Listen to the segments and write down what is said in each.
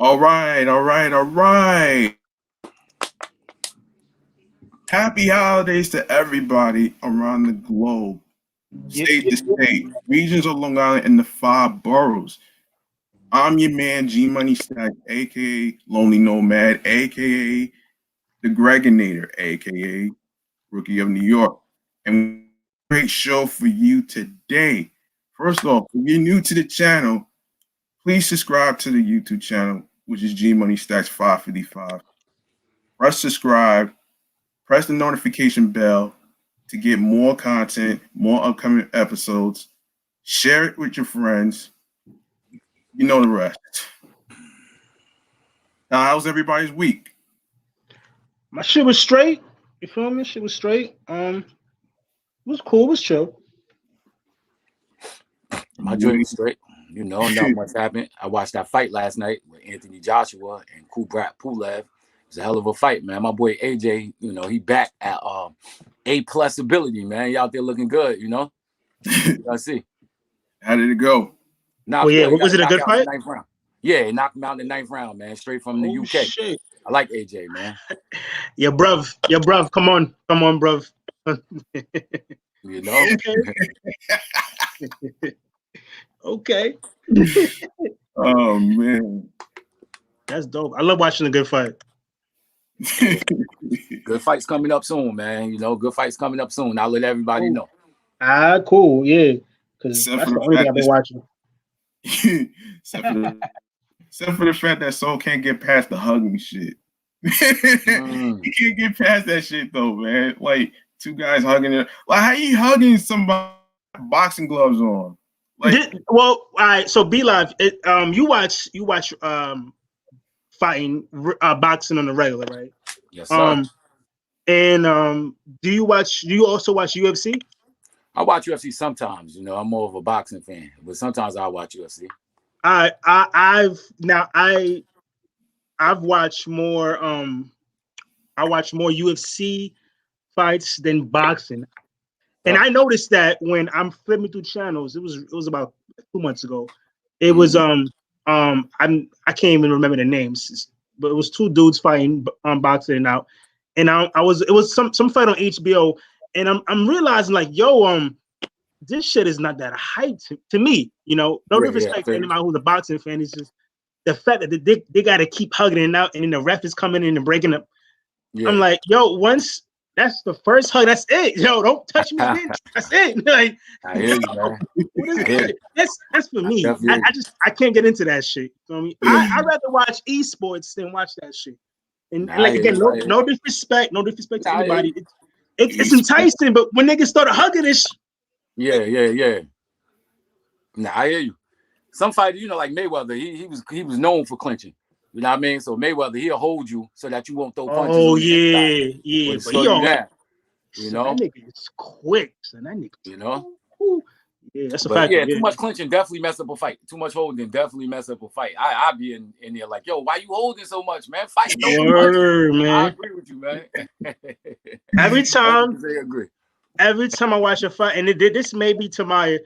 All right, all right, all right. Happy holidays to everybody around the globe, Yeah, state yeah, to state, regions of Long Island, and the five boroughs. I'm your man, G Money Stack, aka Lonely Nomad, aka the Gregonator, aka Rookie of New York. And great show for you today. First off, if you're new to the channel, please subscribe to the YouTube channel, which is G Money Stacks 555. Press subscribe, press the notification bell to get more content, more upcoming episodes. Share it with your friends. You know the rest. Now, how's everybody's week? my shit was straight. You feel me? Shit was straight. It was cool. It was chill. My joint was straight. You know, not much happened. I watched that fight last night with Anthony Joshua and Kubrat Pulev. It was a hell of a fight, man. My boy AJ, you know, he back at A+ ability, man. He out there looking good, you know. Let's see. How did it go? Nah, Well, yeah. good. He got Was a it a good knockout in the fight? ninth round. Yeah, he knocked him out in the ninth round, man. Straight from the Oh UK. shit. I like AJ, man. Yeah, bruv. Come on, bruv. You know. Okay. Oh man. That's dope. I love watching a good fight. Good fights coming up soon, man. You know, good fights coming up soon. I'll let everybody know. Cool. Yeah, because Except that's for the the only thing fact I've been watching. except for the fact that Soul can't get past the hugging shit. He can't get past that shit though, man. Like two guys hugging it. Like how you hugging somebody with boxing gloves on? Like Well, all right. So Be Live. You watch fighting boxing on the regular, right? Yes, sir. And do you also watch UFC? I watch UFC sometimes. You know, I'm more of a boxing fan, but sometimes I watch UFC. I've watched more UFC fights than boxing. And I noticed that when I'm flipping through channels, it was about 2 months ago. It was I can't even remember the names, but it was two dudes fighting boxing out. And it was some fight on HBO, and I'm realizing like, this shit is not that hype to me. You know, no disrespect to anybody who's a boxing fan. It's just the fact that they got to keep hugging it out, and then the ref is coming in and breaking up. Yeah. I'm like, once that's the first hug, that's it. Don't touch me, bitch. That's it. Like, I hear you, man. What is that? That's for me. I can't get into that shit. You know what I mean? I'd rather watch esports than watch that shit. And like again, no disrespect to anybody. It's enticing, but when niggas start hugging this. Yeah. Nah, I hear you. Some fighters, you know, like Mayweather, he was known for clinching. You know what I mean? So Mayweather, he'll hold you so that you won't throw punches. Oh yeah. But you know, that nigga is quick. So that nigga, you know. Yeah, that's a fact. Yeah, too much clinching definitely mess up a fight. Too much holding definitely mess up a fight. I be in there like, yo, why you holding so much, man? Fight. Man. I agree with you, man. Every time I agree. Every time I watch a fight, and this may be to my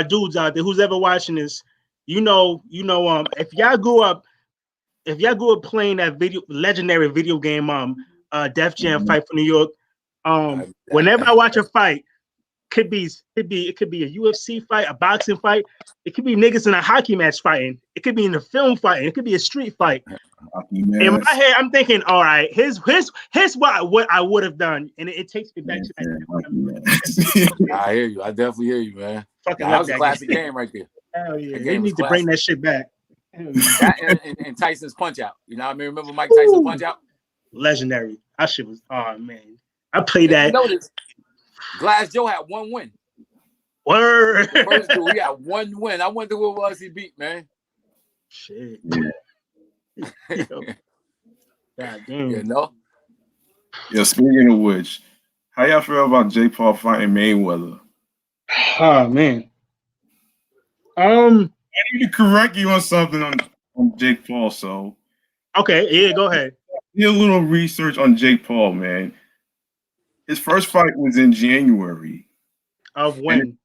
dudes out there who's ever watching this, if y'all grew up playing that legendary video game, Def Jam Fight for New York, whenever I watch a fight, it could be a UFC fight, a boxing fight, it could be niggas in a hockey match fighting, it could be in a film fighting, it could be a street fight. In my head, I'm thinking, all right, here's what I would have done, and it takes me back to that. I hear you. I definitely hear you, man. That was a classic game right there. Hell yeah, they need to bring that shit back. That and Tyson's Punch Out. You know what I mean? Remember Mike Tyson's Punch Out? Legendary. That shit was, oh man, I played that. You notice Glass Joe had one win. Word. The first dude, he had one win. I wonder who it was he beat, man. Shit. God damn. You know? Yeah, speaking of which, how y'all feel about Jake Paul fighting Mayweather? Oh man. I need to correct you on something on Jake Paul, so okay, yeah, go ahead. Do a little research on Jake Paul, man. His first fight was in January. Of when?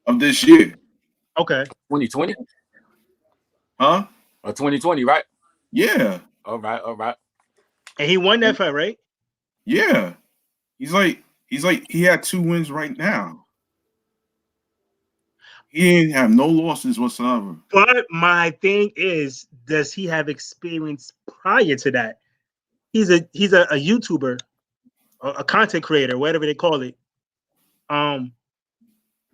Of this year. Okay. 2020? Huh? 2020, right? Yeah. All right. And he won that fight, right? Yeah. He's like he had 2 wins right now. He didn't have no losses whatsoever. But my thing is, does he have experience prior to that? He's a YouTuber, a content creator, whatever they call it. Yeah,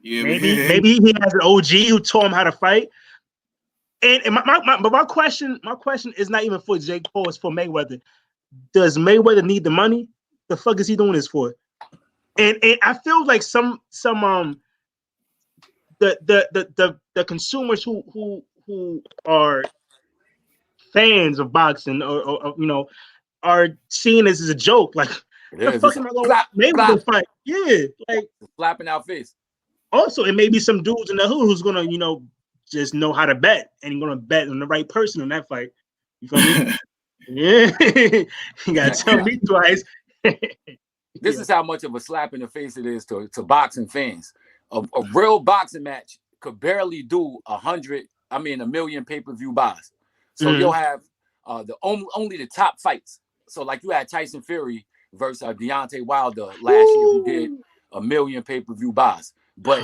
maybe he has an OG who taught him how to fight. And my question is not even for Jake Paul, it's for Mayweather. Does Mayweather need the money? The fuck is he doing this for? And I feel like some the consumers who are fans of boxing or you know are seeing this as a joke. Like the fuck am I going to Mayweather fight? Yeah, like slapping our face. Also, it may be some dudes in the hood who's gonna, just know how to bet and you're gonna bet on the right person in that fight. You feel me? Yeah, you gotta tell me twice. This is how much of a slap in the face it is to boxing fans. A real boxing match could barely do 1 million pay-per-view buys. So you'll have only the top fights. So like you had Tyson Fury versus Deontay Wilder last year, who did 1 million pay-per-view buys. But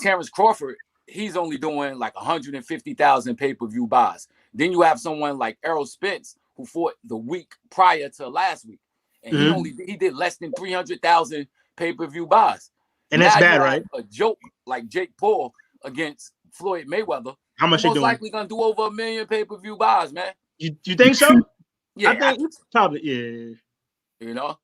Terrence Crawford, he's only doing like 150,000 pay-per-view buys. Then you have someone like Errol Spence, who fought the week prior to last week, and he did less than 300,000 pay-per-view buys. And that's bad, right? A joke like Jake Paul against Floyd Mayweather. How much he doing? Most likely gonna do over 1 million pay-per-view buys, man. You think so? Yeah, I think probably. Yeah.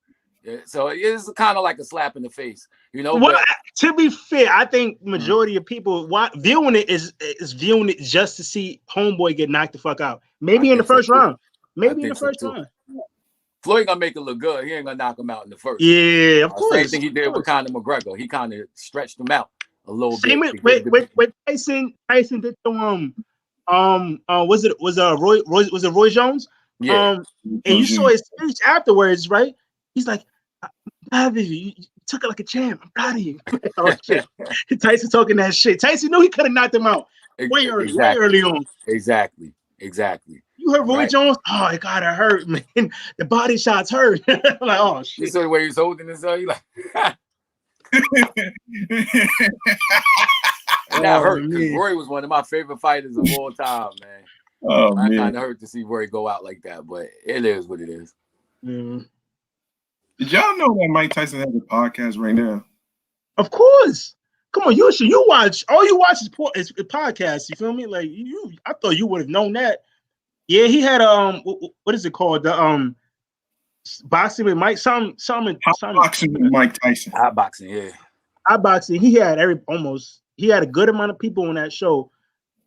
Yeah, so it's kind of like a slap in the face, Well, to be fair, I think majority of people viewing it is viewing it just to see homeboy get knocked the fuck out. Maybe in the first round. Maybe in the first round. Floyd gonna make it look good. He ain't gonna knock him out in the first. Yeah, of course. Same thing he did with Conor McGregor. He kind of stretched him out a little bit. Same with Tyson. Tyson did the was it Roy Jones? Yeah. And you saw his speech afterwards, right? He's like, you took it like a champ. I'm proud of you. Oh, shit. Tyson talking that shit. Tyson knew he could have knocked him out way early on. Exactly. You heard Roy Jones? Oh, it gotta hurt, man. The body shots hurt. Like, oh shit. You saw the way he's holding himself. You like that hurt. Roy was one of my favorite fighters of all time, man. Oh, I kind of hurt to see Roy go out like that, but it is what it is. Did y'all know that Mike Tyson has a podcast right now? Of course. Come on, you watch. All you watch is podcasts. You feel me? Like I thought you would have known that. Yeah, he had what is it called? The boxing with Mike. Some boxing with Mike Tyson. Hot boxing, yeah. Hot boxing. He had He had a good amount of people on that show,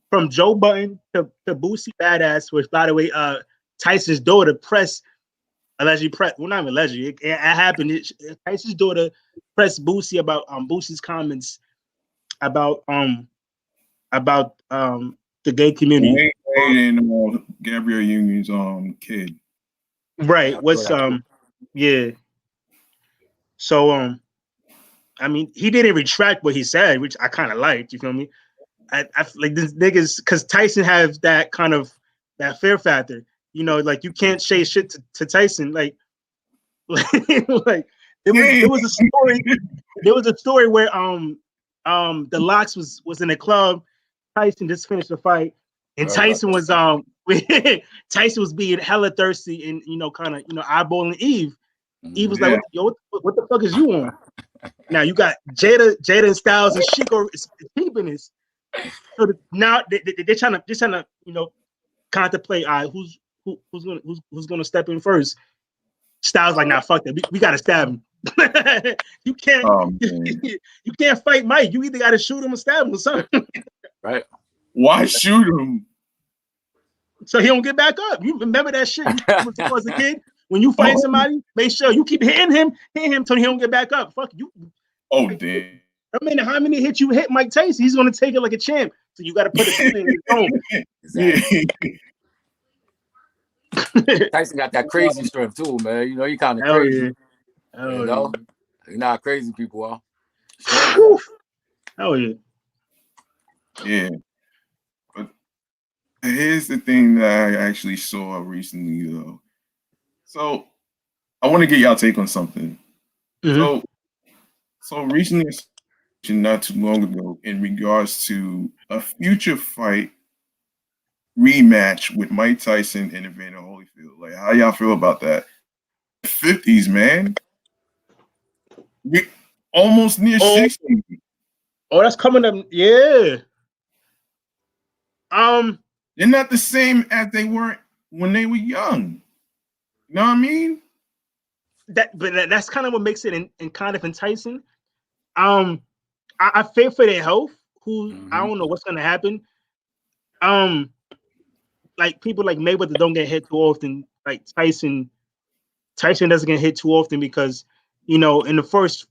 from Joe Budden to Boosie Badass, which by the way, Tyson's daughter allegedly pressed. Well, not even allegedly. It happened. Tyson's daughter pressed Boosie about Boosie's comments about the gay community. And Gabrielle Union's kid. Right. Yeah. So I mean, he didn't retract what he said, which I kind of liked. You feel me? I like this niggas, because Tyson has that kind of that fear factor. Like you can't say shit to Tyson. Like there was a story. There was a story where the Locks was in a club. Tyson just finished the fight, and Tyson was Tyson was being hella thirsty and kind of eyeballing Eve. Eve was like, "Yo, what the fuck is you on?" Now you got Jada and Styles and Chico is peeping this. So now they're trying to contemplate, who's gonna step in first. Styles like, nah, fuck that. We gotta stab him. You can't fight Mike. You either gotta shoot him or stab him or something. Right? Why shoot him? So he don't get back up. You remember that shit? You was a kid. When you fight somebody, make sure you keep hitting him till he don't get back up. Fuck you. Oh, damn. I mean, how many hits you hit Mike Tyson? He's gonna take it like a champ. So you got to put it in his zone. Exactly. Tyson got that crazy strength too, man. He kind of crazy. Yeah. You know how crazy people are. Oh yeah. Yeah. But here's the thing that I actually saw recently, though. So I want to get y'all take on something. Mhm. So recently, not too long ago, in regards to a future fight rematch with Mike Tyson and Evander Holyfield. Like, how y'all feel about that? 50s, man. We almost near Oh. 60. Oh, that's coming up. Yeah. They're not the same as they were when they were young. You know what I mean? That's kind of what makes it in kind of enticing. I fear for their health. I don't know what's gonna happen. Like people like Mayweather don't get hit too often. Like Tyson doesn't get hit too often because in the first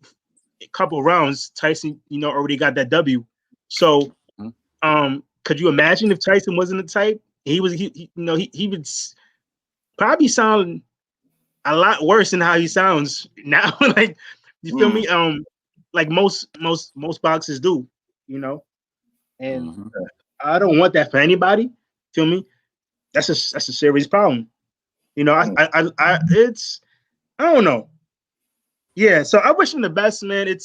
couple rounds, Tyson already got that W. So could you imagine if Tyson wasn't the type? He would probably sound a lot worse than how he sounds now. Like, you feel me? Like most boxers do, and I don't want that for anybody. Feel me? That's a serious problem. It's I don't know. Yeah, so I wish him the best, man. It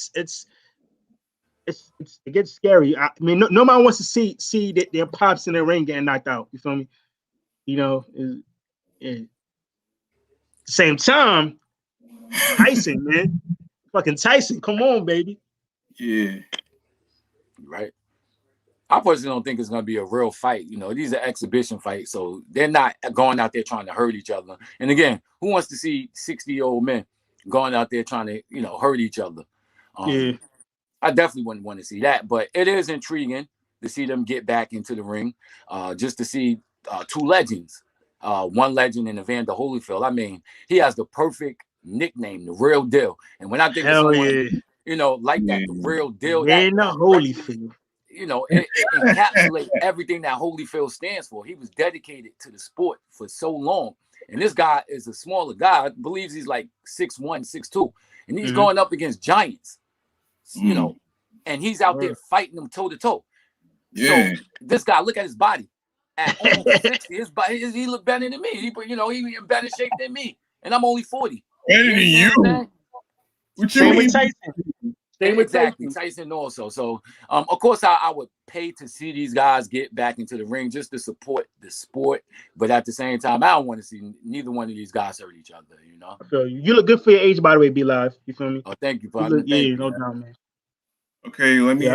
gets scary. I mean, nobody wants to see their pops in the ring getting knocked out. You feel me? Same time, Tyson, man, fucking Tyson, come on, baby. Yeah. Right. I personally don't think it's going to be a real fight. These are exhibition fights, so they're not going out there trying to hurt each other. And again, who wants to see 60-year-old men going out there trying to, hurt each other? Yeah. I definitely wouldn't want to see that, but it is intriguing to see them get back into the ring, just to see two legends. One legend in Evander Holyfield. I mean, he has the perfect nickname, the real deal. And when I think of someone, like that, the real deal, Evander Holyfield. It encapsulates everything that Holyfield stands for. He was dedicated to the sport for so long. And this guy is a smaller guy. I believe he's like 6'1", 6'2". And he's going up against giants, and he's out there fighting them toe to toe. Yeah. So this guy, look at his body. At almost 60, his body, he look better than me. He in better shape than me. And I'm only 40. Better than you. Same with Tyson. Exactly, Tyson also. So, of course, I would pay to see these guys get back into the ring just to support the sport. But at the same time, I don't want to see neither one of these guys hurt each other. I feel you. You look good for your age, by the way. Be live. You feel me? Oh, thank you, partner. No doubt, man. Okay, let me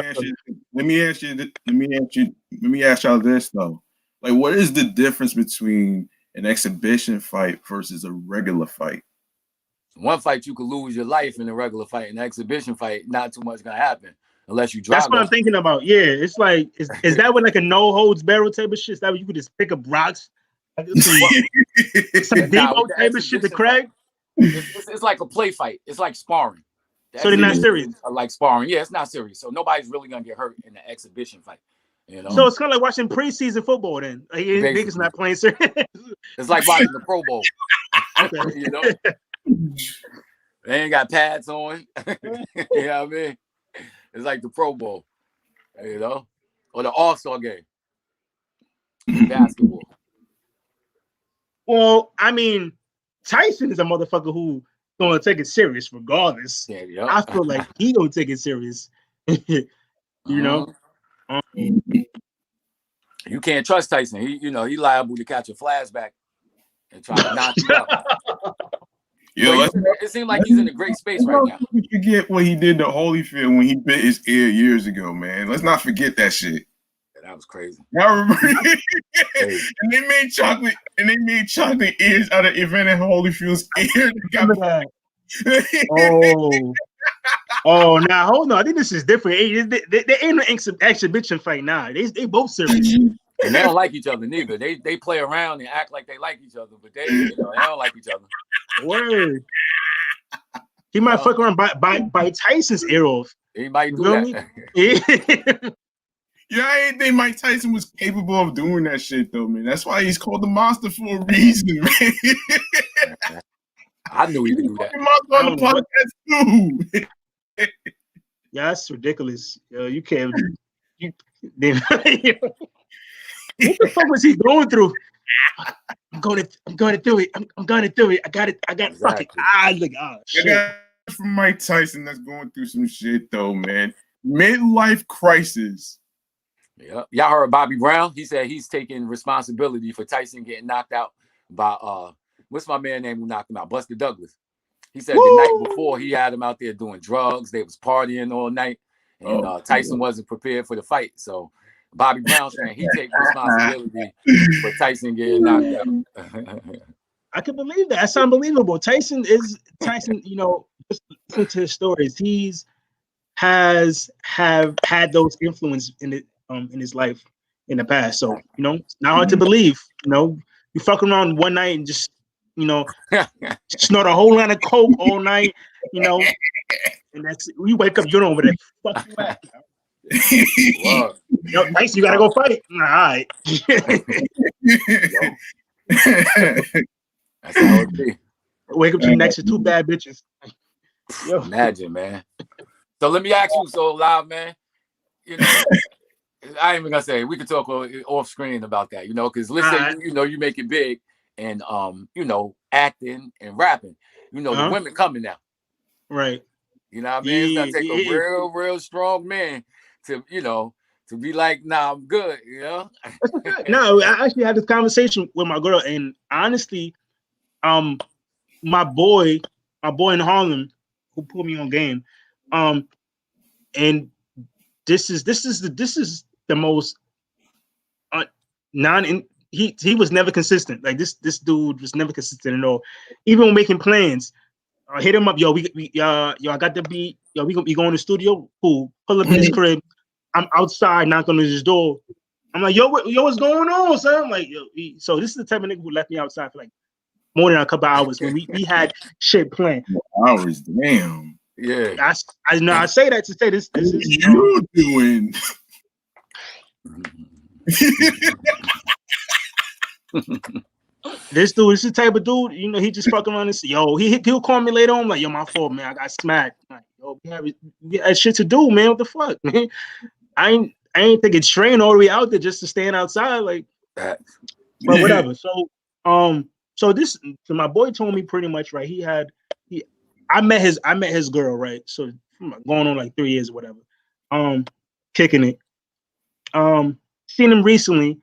ask y'all this though. Like, what is the difference between an exhibition fight versus a regular fight? One fight you could lose your life in a regular fight. An exhibition fight, not too much gonna happen unless you drive. That's what I'm thinking about. Yeah, it's like, is that what like a no holds barrel type of shit? Is that what you could just pick up rocks? Like some Debo type of shit to Craig? It's like a play fight. It's like sparring. So they're not serious. Like sparring. Yeah, it's not serious. So nobody's really gonna get hurt in an exhibition fight. So it's kind of like watching preseason football then. Like, niggas not playing serious. It's like watching the Pro Bowl. Okay. They ain't got pads on. You know what I mean? It's like the Pro Bowl, or the All-Star game. Basketball. Well, I mean, Tyson is a motherfucker who gonna take it serious regardless. Yeah. I feel like he gonna take it serious. You can't trust Tyson. He liable to catch a flashback and try to knock you out. It seems like he's in a great space right now. Forget what he did to Holyfield when he bit his ear years ago, man. Let's not forget that shit. That was crazy. I remember. And they made chocolate ears out of Evander Holyfield's ear. Oh, now hold on. I think this is different. They ain't an exhibition fight now. They both serious. And they don't like each other neither. They play around and act like they like each other, but they don't like each other. Word. He might fuck around by Tyson's ear off. He might do that. Yeah, I didn't think Mike Tyson was capable of doing that shit though, man. That's why he's called the monster for a reason, man. I knew he could do that. On the podcast too. Yeah, that's ridiculous. You can't. What the fuck was he going through? I'm going to do it. I'm going to do it. I got it. Fuck it. Shit. I got from Mike Tyson that's going through some shit though, man. Midlife crisis. Yeah, y'all heard Bobby Brown? He said he's taking responsibility for Tyson getting knocked out by what's my man name who knocked him out? Buster Douglas. He said the night before he had him out there doing drugs. They was partying all night, and Tyson wasn't prepared for the fight. So Bobby Brown saying he takes responsibility for Tyson getting knocked out. I can believe that. That's unbelievable. Tyson, you know, just listen to his stories. He's have had those influence in his life in the past. So, you know, it's not hard to believe. You know, you fuck around one night and just, you know, snort a whole line of coke all night, you know, and that's we wake up, you're over there. Fuck you at. Yo, nice, you gotta go fight. All right. That's how it be. Wake up to you next to two bad bitches. Yo. Imagine, man. So let me ask you, so live, man. You know, I ain't even gonna say we could talk off screen about that, you know, because let's say you know you make it big and you know, acting and rapping, you know, the women coming now. Right. You know what I mean? It's gonna take a real strong man to, you know, to be like, nah, I'm good, you know. No, I actually had this conversation with my girl, and honestly, my boy in Harlem who put me on game, and this is the most he was never consistent. Like this dude was never consistent at all. Even when making plans, I hit him up, yo, I got the beat, yo, we go in the studio, cool, pull up in his crib. I'm outside knocking on his door. I'm like, yo, what's going on, son? I'm like, yo, so this is the type of nigga who left me outside for like more than a couple hours when we had shit planned. Hours, damn. Yeah. I know I say that to say this is you doing. This dude is the type of dude, you know, he just fucking around and say, yo, he'll call me later on, like, yo, my fault, man, I got smacked. Like, yo, we have shit to do, man. What the fuck, man? I ain't taking train all the way out there just to stand outside, like that. But whatever. So my boy told me pretty much, right? I met his girl, right? So going on like 3 years or whatever. Kicking it. Seen him recently.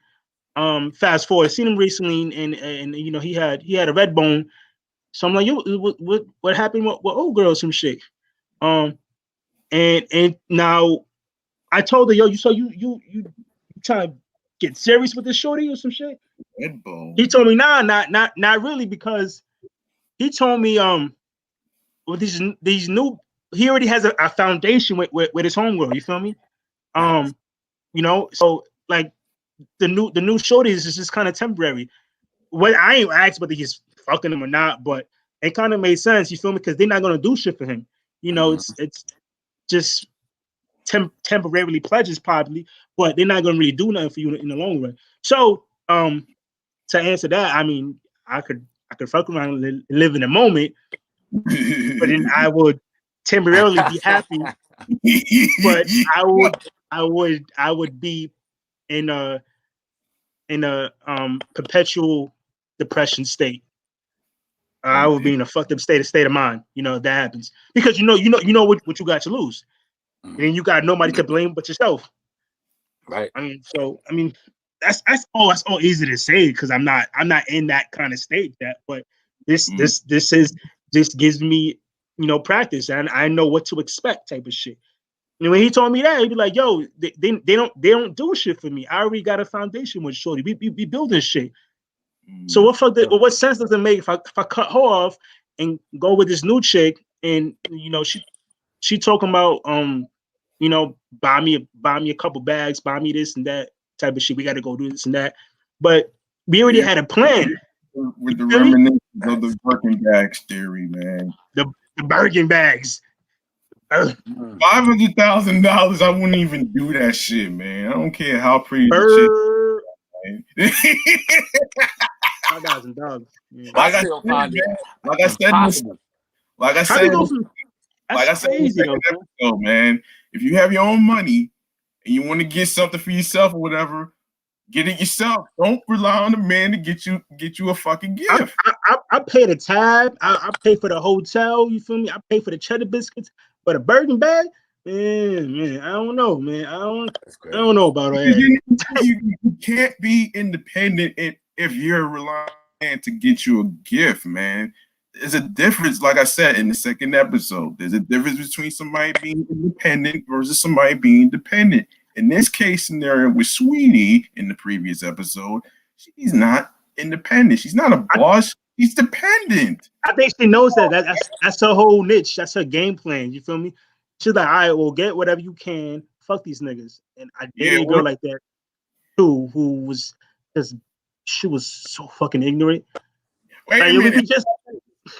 Fast forward, seen him recently, and you know he had a red bone. So I'm like, yo, what happened with old girl, some shit. And now I told her, yo, you trying to get serious with this shorty or some shit? Red bone. He told me, nah, not really, because he told me with these new, he already has a foundation with his homegirl. You feel me? You know, so like the new shorty is just kind of temporary. What I ain't asked whether he's fucking him or not, but it kind of made sense. You feel me? Because they're not gonna do shit for him. You know, it's just temporarily pledges probably, but they're not gonna really do nothing for you in the long run. So to answer that, I mean, I could fuck around and live in the moment, but then I would temporarily be happy. But I would be in a perpetual depression state. I would be in a fucked up state of mind. You know, if that happens, because you know what you got to lose, and you got nobody to blame but yourself. Right. I mean, that's all easy to say because I'm not in that kind of state yet. But this gives me, you know, practice, and I know what to expect type of shit. And when he told me that, he'd be like, yo, they don't do shit for me. I already got a foundation with shorty. We building shit. So what sense does it make if I cut her off and go with this new chick, and you know she talking about you know, buy me a couple bags, buy me this and that type of shit. We got to go do this and that, but we already had a plan. With the reminiscence of the Birkin bags theory, man. The Birkin bags. $500,000. I wouldn't even do that shit, man. I don't care how pretty the chick is. $5,000. Like I said, man. If you have your own money and you want to get something for yourself or whatever, Get it yourself. Don't rely on the man to get you a fucking gift. I pay the tab. I pay for the hotel. You feel me? I pay for the cheddar biscuits. But a burger bag, man, I don't know, man. I don't know about that. You can't be independent if you're relying to get you a gift, man. There's a difference, like I said in the second episode. There's a difference between somebody being independent versus somebody being dependent. In this case scenario with Sweetie in the previous episode, she's not independent. She's not a boss. She's dependent. I think she knows that. That's her whole niche. That's her game plan. You feel me? She's like, all right, well, get whatever you can. Fuck these niggas. And I dated a girl like that too, who was just, she was so fucking ignorant. Wait a minute.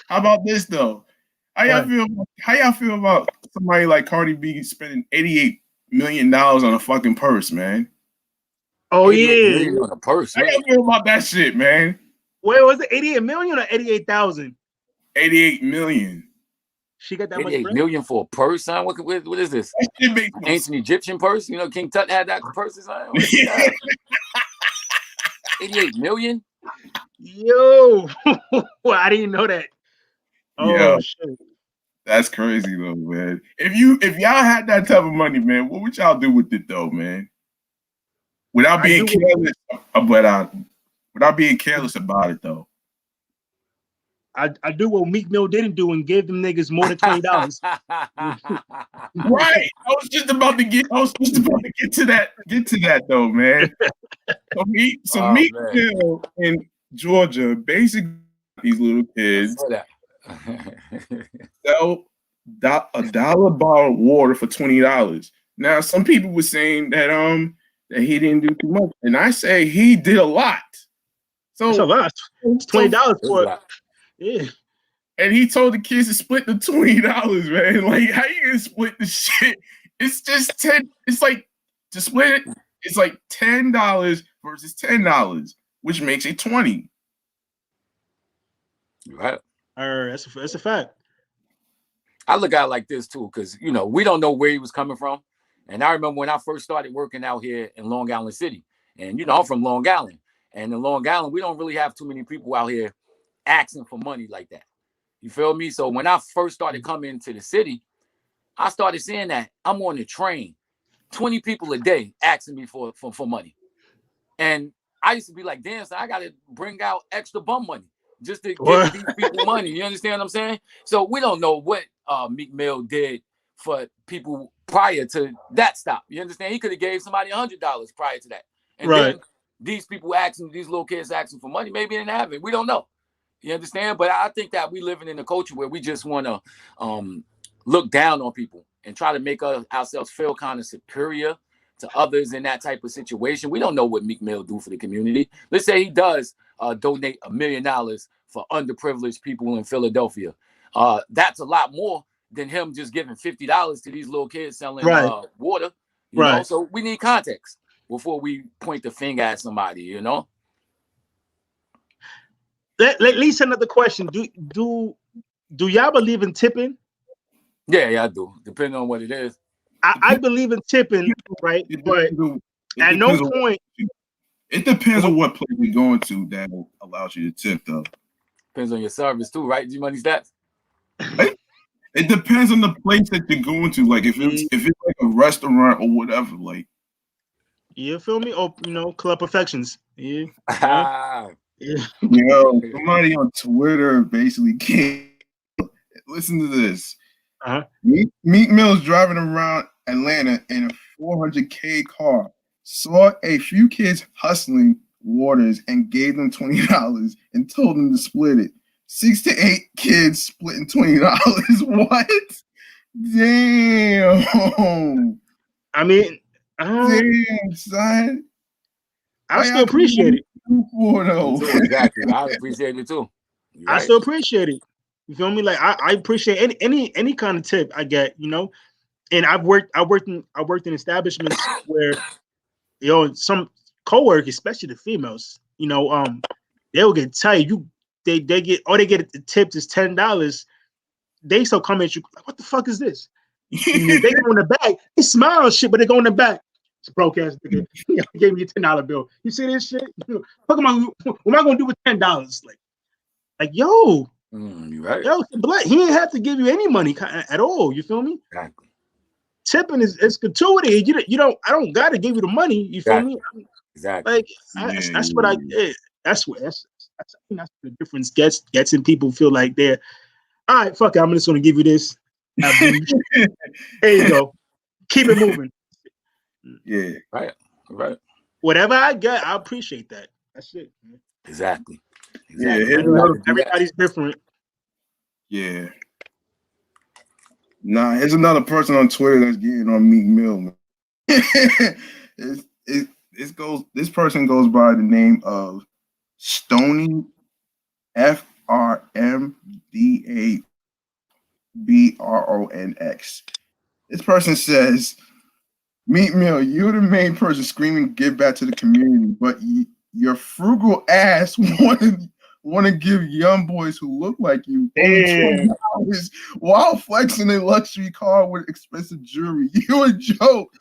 How about this though? How y'all feel about somebody like Cardi B spending $88 million on a fucking purse, man? Oh yeah, on a purse. How y'all feel about that shit, man? Wait, was it 88 million or 88,000? 88 million. She got that much. 88 million for a purse, son. What is this? Ancient Egyptian purse? You know, King Tut had that purse, son. 88 million? Yo, well, I didn't know that. Oh shit. That's crazy though, man. If y'all had that type of money, man, what would y'all do with it though, man? Without being careless about it though. I do what Meek Mill didn't do and give them niggas more than $20. Right. I was just about to get to that though, man. So Meek Mill in Georgia, basically these little kids sell a dollar bottle of water for $20. Now, some people were saying that he didn't do too much, and I say he did a lot. So that's a lot. It's $20 for it. Yeah. And he told the kids to split the $20, man. Like, how you gonna split the shit? It's just 10. It's like to split it. It's like $10 versus $10, which makes it 20. Right. That's a fact. I look at it like this too, because we don't know where he was coming from. And I remember when I first started working out here in Long Island City, and I'm from Long Island, and in Long Island we don't really have too many people out here asking for money like that. You feel me? So when I first started coming to the city, I started seeing that I'm on the train, 20 people a day asking me for money, and I used to be like, damn, so I got to bring out extra bum money just to give these people money. You understand what I'm saying? So we don't know what Meek Mill did for people prior to that stop. You understand? He could have gave somebody $100 prior to that. And then these people these little kids asking for money, maybe they didn't have it. We don't know. You understand? But I think that we living in a culture where we just want to look down on people and try to make ourselves feel kind of superior to others in that type of situation. We don't know what Meek Mill do for the community. Let's say he does donate $1 million for underprivileged people in Philadelphia. That's a lot more than him just giving $50 to these little kids selling water. You know? So we need context before we point the finger at somebody, Let Lisa another question. Do y'all believe in tipping? Yeah, I do. Depending on what it is. I believe in tipping, right? But at no point. It depends on what place you're going to that allows you to tip, though. Depends on your service too, right? G-Money Stats. It depends on the place that you're going to. Like if it's like a restaurant or whatever, like. You feel me? Or Club Perfections. Yeah. Somebody on Twitter basically came. Listen to this. Meek Mill's driving around Atlanta in a $400K car. Saw a few kids hustling waters and gave them $20 and told them to split it. 6 to 8 kids splitting $20. What? Damn. I mean, damn, son. I still appreciate it. Exactly. I appreciate it too. I still appreciate it. You feel me? Like I appreciate any kind of tip I get, And I worked in establishments where some co-workers, especially the females, they'll get tight. They get the tips is $10. They still come at you like, what the fuck is this? They go in the back. They smile shit, but they go in the back. This broke ass nigga gave me a $10 bill. You see this shit? What am I gonna do with $10? Like yo, you're right. yo, Black, he ain't have to give you any money at all. You feel me? Exactly. Tipping is gratuity. You don't. I don't gotta give you the money. You feel me? Exactly. Like that's what I did. I think that's the difference gets in people feel like they're all right. Fuck it, I'm just gonna give you this. There you go. Keep it moving. Yeah. Right. Whatever I get, I appreciate that. That's it. Man. Exactly. Yeah. Everybody's different. Yeah. Nah, here's another person on Twitter that's getting on Meek Mill. This person goes by the name of Stony FRMDABRONX. This person says, Meek Mill, you're the main person screaming give back to the community, but your frugal ass want to give young boys who look like you only $20 while flexing a luxury car with expensive jewelry. You're a joke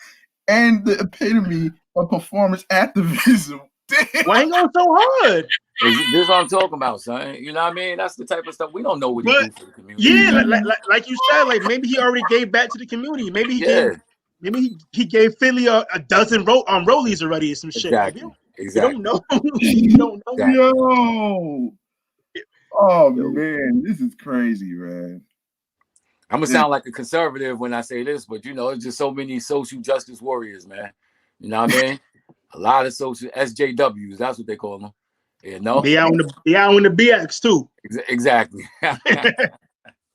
and the epitome of performance activism. Damn. Why he going so hard? This is what I'm talking about, son. You know what I mean? That's the type of stuff we don't know what he do for the community. Yeah, like you said, like maybe he already gave back to the community. Maybe he gave Philly a dozen rollies already or some shit. Exactly. You don't know. You don't know. Exactly. Yo. Oh man, this is crazy, man. I'm gonna sound like a conservative when I say this, but you know, it's just so many social justice warriors, man. You know what I mean? A lot of social SJWs, that's what they call them. You know? Be out in the BX too. Exactly.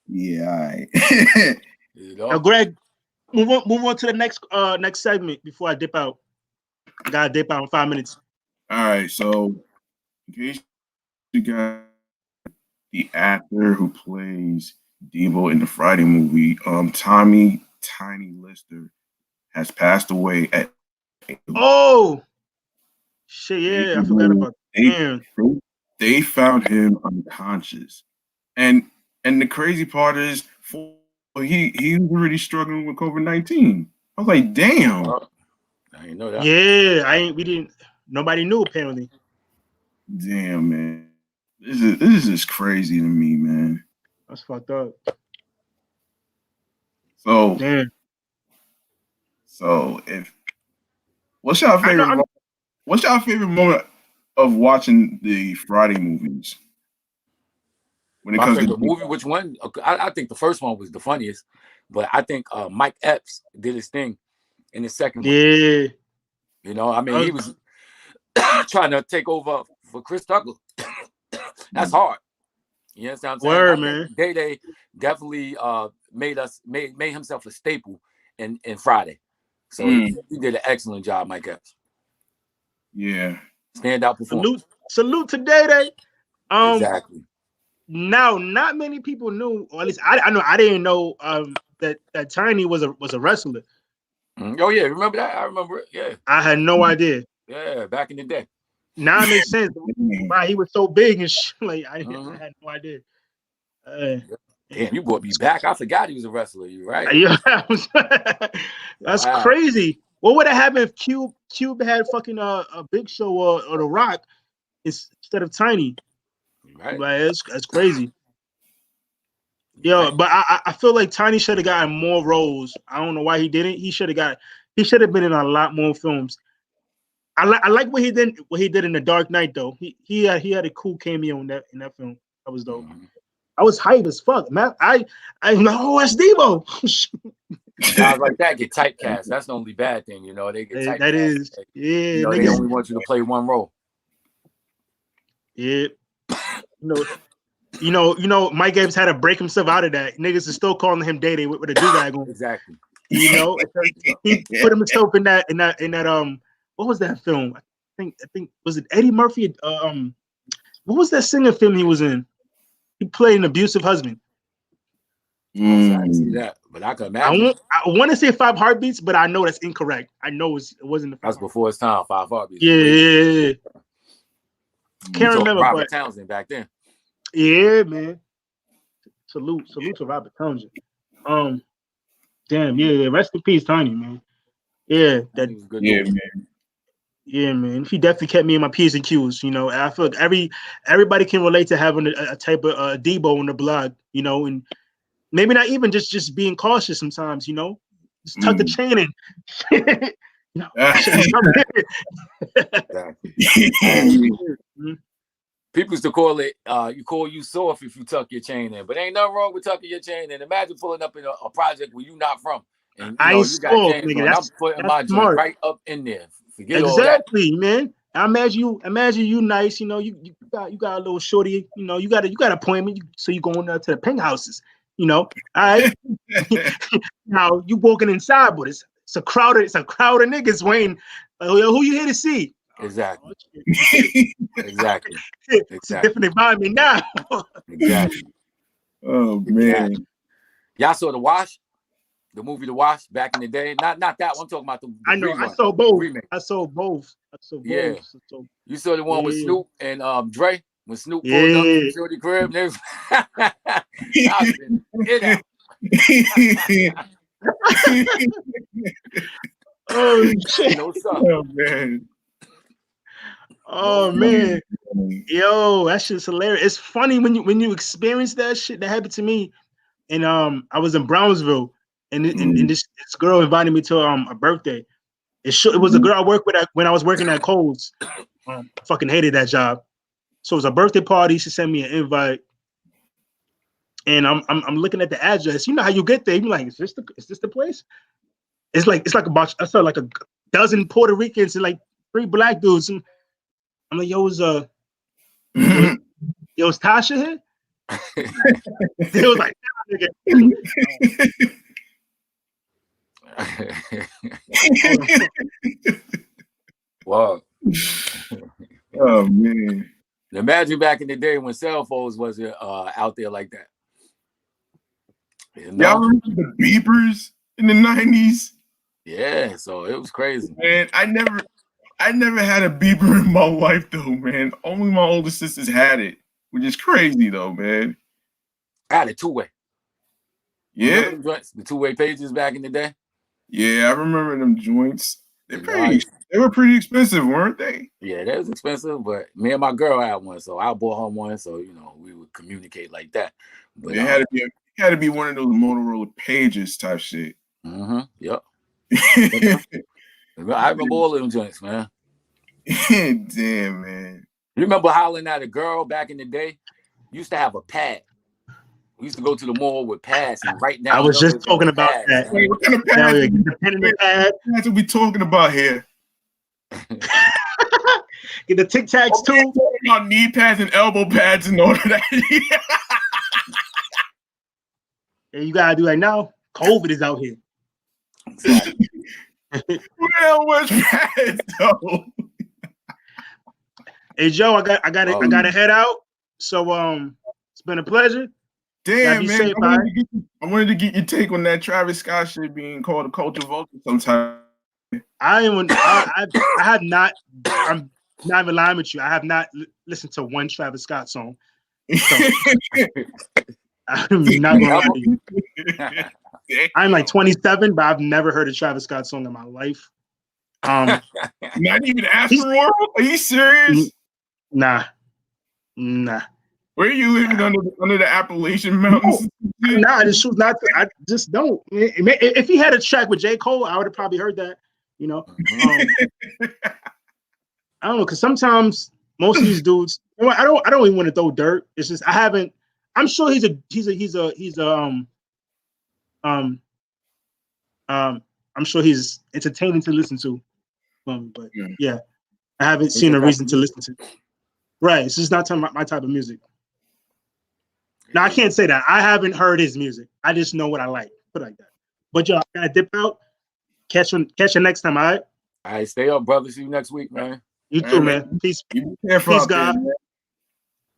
Yeah, all right. You know? Now, Greg, move on to the next segment before I dip out. I gotta dip out in 5 minutes. All right, so in case you got the actor who plays Debo in the Friday movie, Tommy Tiny Lister, has passed away at. Oh shit! Yeah, I forgot about that. They found him unconscious, and the crazy part is, he was already struggling with COVID-19. I was like, damn. I didn't know that. Yeah, we didn't. Nobody knew apparently. Damn, man, this is just crazy to me, man. That's fucked up. So, damn. So what's your favorite moment of watching the Friday movies? When it comes to the movie, which one? I think the first one was the funniest, but I think Mike Epps did his thing in the second one. Yeah. You know, I mean, he was trying to take over for Chris Tucker. That's hard. You understand what I'm saying? Word, man. Day definitely made himself a staple in Friday. So he did an excellent job, Mike Epps. Yeah. Standout performance. Salute to Day. Exactly. Now, not many people knew, or at least I know I didn't know that Tiny was a wrestler. Oh yeah, remember that? I remember it. Yeah. I had no idea. Yeah, back in the day. Now it makes sense. Why he was so big and shit. Like I had no idea. Damn, you brought me back. I forgot he was a wrestler. You right? Yeah, that's crazy. What would have happened if Cube had fucking a Big Show or The Rock instead of Tiny? Right. Like that's crazy. Yo, but I feel like Tiny should have gotten more roles. I don't know why he didn't. He should have been in a lot more films. I like what he did in The Dark Knight though. He had a cool cameo in that film. That was dope. I was hyped as fuck, man. I'm like, oh, that's Debo. Guys like that get typecast. That's the only bad thing, you know. They get typecast. That is, yeah. You know, they only want you to play one role. Yeah. You know, Mike Epps had to break himself out of that. Niggas is still calling him Day with a do-rag on. Exactly. You know, he put himself in that what was that film? I think was it Eddie Murphy? What was that singer film he was in? He played an abusive husband. I didn't see that, but I can imagine. I want to say 5 Heartbeats, but I know that's incorrect. I know it wasn't the. That's before its time. 5 Heartbeats. Yeah. Can't remember. Robert Townsend back then. Yeah, man. Salute to Robert Townsend. Damn, yeah. Rest in peace, Tiny, man. Yeah, He was a good Yeah, dude. man. yeah, man. He definitely kept me in my P's and Q's, you know. And I feel like everybody can relate to having a type of Debo on the block, you know, and maybe not even just being cautious sometimes, you know. Just tuck the chain in. You know, Exactly. People used to call it, you soft if you tuck your chain in, but ain't nothing wrong with tucking your chain in. Imagine pulling up in a project where you not from, and I ain't you got soft, chains nigga. on. I'm putting my joint Smart. right up in there. Forget Exactly, all that. man. I imagine you nice, you know, you got a little shorty, you know, you got an appointment, so you going to the pink houses, you know. All right. Now you walking inside, but it's a crowd of niggas waiting. Who you here to see? Exactly. Exactly. Exactly. It's a different environment now. Exactly. Oh man. Exactly. Y'all saw The Wash? The movie The Wash back in the day? Not that one. I'm talking about the I know. rerun, I saw both. remake. I saw both. Yeah. You saw the one with Snoop and Dre when Snoop pulled up to the shorty crib. And I've been it out. Oh shit! No sir. Oh man. Oh man. Yo, that shit's hilarious. It's funny when you experience that shit. That happened to me, and I was in Brownsville, and this girl invited me to a birthday. It was a girl I worked with when I was working at Kohl's. Fucking hated that job. So it was a birthday party. She sent me an invite, and I'm looking at the address. You know how you get there? You're like, is this the place? It's like about I saw like a dozen Puerto Ricans and like 3 black dudes. And I'm like, yo, is Tasha here? They was like, Wow. Oh man. Imagine back in the day when cell phones wasn't out there like that. You know? Y'all remember the beepers in the 90s? Yeah, so it was crazy. Man, I never had a beeper in my life though, man. Only my older sisters had it, which is crazy though, man. I had a 2-way. Yeah. The 2-way pages back in the day. Yeah, I remember them joints. They were pretty expensive, weren't they? Yeah, that was expensive, but me and my girl had one, so I bought her one, so we would communicate like that. But it had to be one of those Motorola pages type shit. Yep. I remember all of them joints, man. Damn, man. You remember hollering at a girl back in the day? You used to have a pad. We used to go to the mall with pads and write down. I was just talking about that. Wait, what kind of pads? That's what we talking about here. Get the Tic Tacs too. Talking about knee pads and elbow pads and all of that. And you gotta do like now. COVID is out here. Exactly. Well, what's pads though? Hey Joe, I gotta head out. So it's been a pleasure. Damn, man. Safe, I wanted to get your take on that Travis Scott shit being called a culture vulture sometime. I have not. I'm not even lying with you. I have not listened to one Travis Scott song. So, I'm not gonna lie to you. I'm like 27, but I've never heard a Travis Scott song in my life. Not even Astroworld? Are you serious? Nah. Where are you living under the Appalachian Mountains? Nah, this was not. I just don't. If he had a track with J. Cole, I would have probably heard that. I don't know, because sometimes most of these dudes, I don't even want to throw dirt. It's just I haven't. I'm sure he's I'm sure he's entertaining to listen to. But yeah, I haven't seen a reason to listen to. Right, it's just not my type of music. Now I can't say that. I haven't heard his music. I just know what I like. Put it like that. But yo, I gotta dip out. Catch you next time, all right? All right, stay up, brother. See you next week, man. You too, man. Peace. Peace, God. There,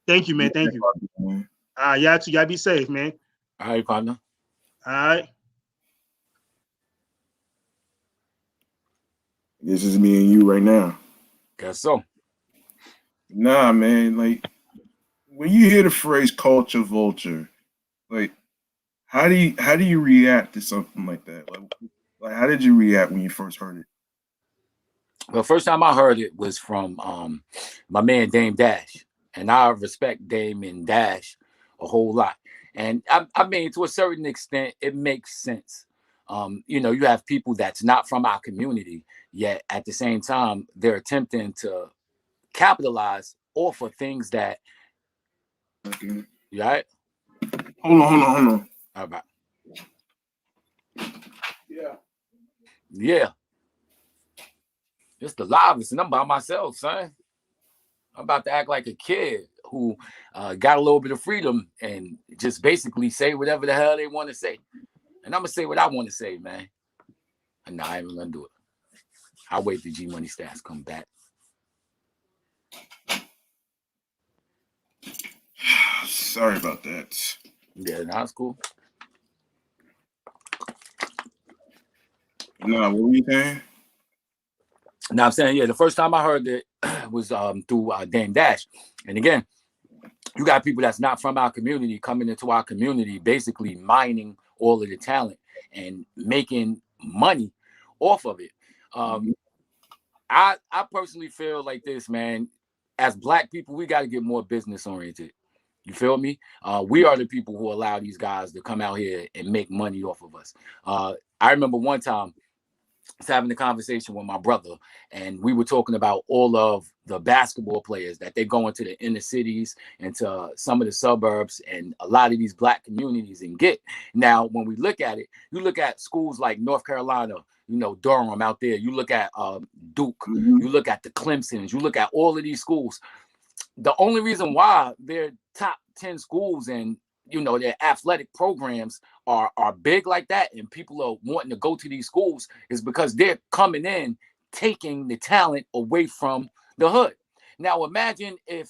thank you, man. Thank you. Y'all be safe, man. All right, partner. All right. This is me and you right now. Guess so. Nah, man. Like, when you hear the phrase "culture vulture," like, how do you react to something like that? Like, Like, how did you react when you first heard it? The first time I heard it was from my man Dame Dash, and I respect Dame and Dash a whole lot. And I mean, to a certain extent, it makes sense. You know, you have people that's not from our community, yet at the same time, they're attempting to capitalize off of things that. Okay. You all right? Hold on. All right. Yeah. Yeah. It's the livest, and I'm by myself, son. I'm about to act like a kid who got a little bit of freedom and just basically say whatever the hell they want to say. And I'm going to say what I want to say, man. And nah, I ain't even going to do it. I'll wait till G Money Stats come back. Sorry about that. Yeah, that's cool. Nah, what were you saying? Now I'm saying, yeah, the first time I heard it was through Dame Dash. And again, you got people that's not from our community coming into our community, basically mining all of the talent and making money off of it. I personally feel like this, man. As Black people, we got to get more business oriented. You feel me? We are the people who allow these guys to come out here and make money off of us. I remember one time I was having a conversation with my brother, and we were talking about all of the basketball players that they go into the inner cities and to some of the suburbs and a lot of these Black communities and get. Now, when we look at it, you look at schools like North Carolina, you know, Durham out there, you look at Duke, you look at the Clemsons, you look at all of these schools. The only reason why they're top 10 schools and, you know, their athletic programs are big like that and people are wanting to go to these schools is because they're coming in, taking the talent away from the hood. Now, imagine if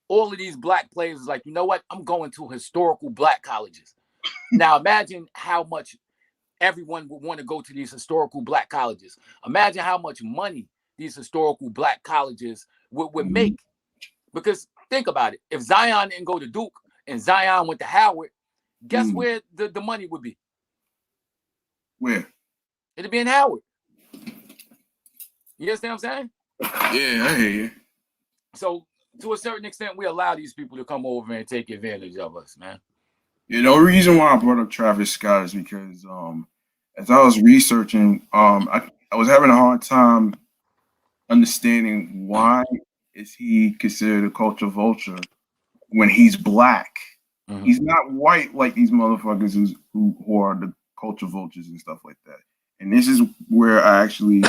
all of these Black players is like, you know what? I'm going to historical Black colleges. Now, imagine how much everyone would want to go to these historical Black colleges. Imagine how much money these historical Black colleges would make. Because think about it. If Zion didn't go to Duke and Zion went to Howard, guess where the money would be? Where? It'd be in Howard. You understand what I'm saying? Yeah, I hear you. So to a certain extent, we allow these people to come over and take advantage of us, man. Yeah, the reason why I brought up Travis Scott is because as I was researching, I was having a hard time understanding why is he considered a culture vulture when he's Black. He's not white like these motherfuckers who are the culture vultures and stuff like that. And this is where I actually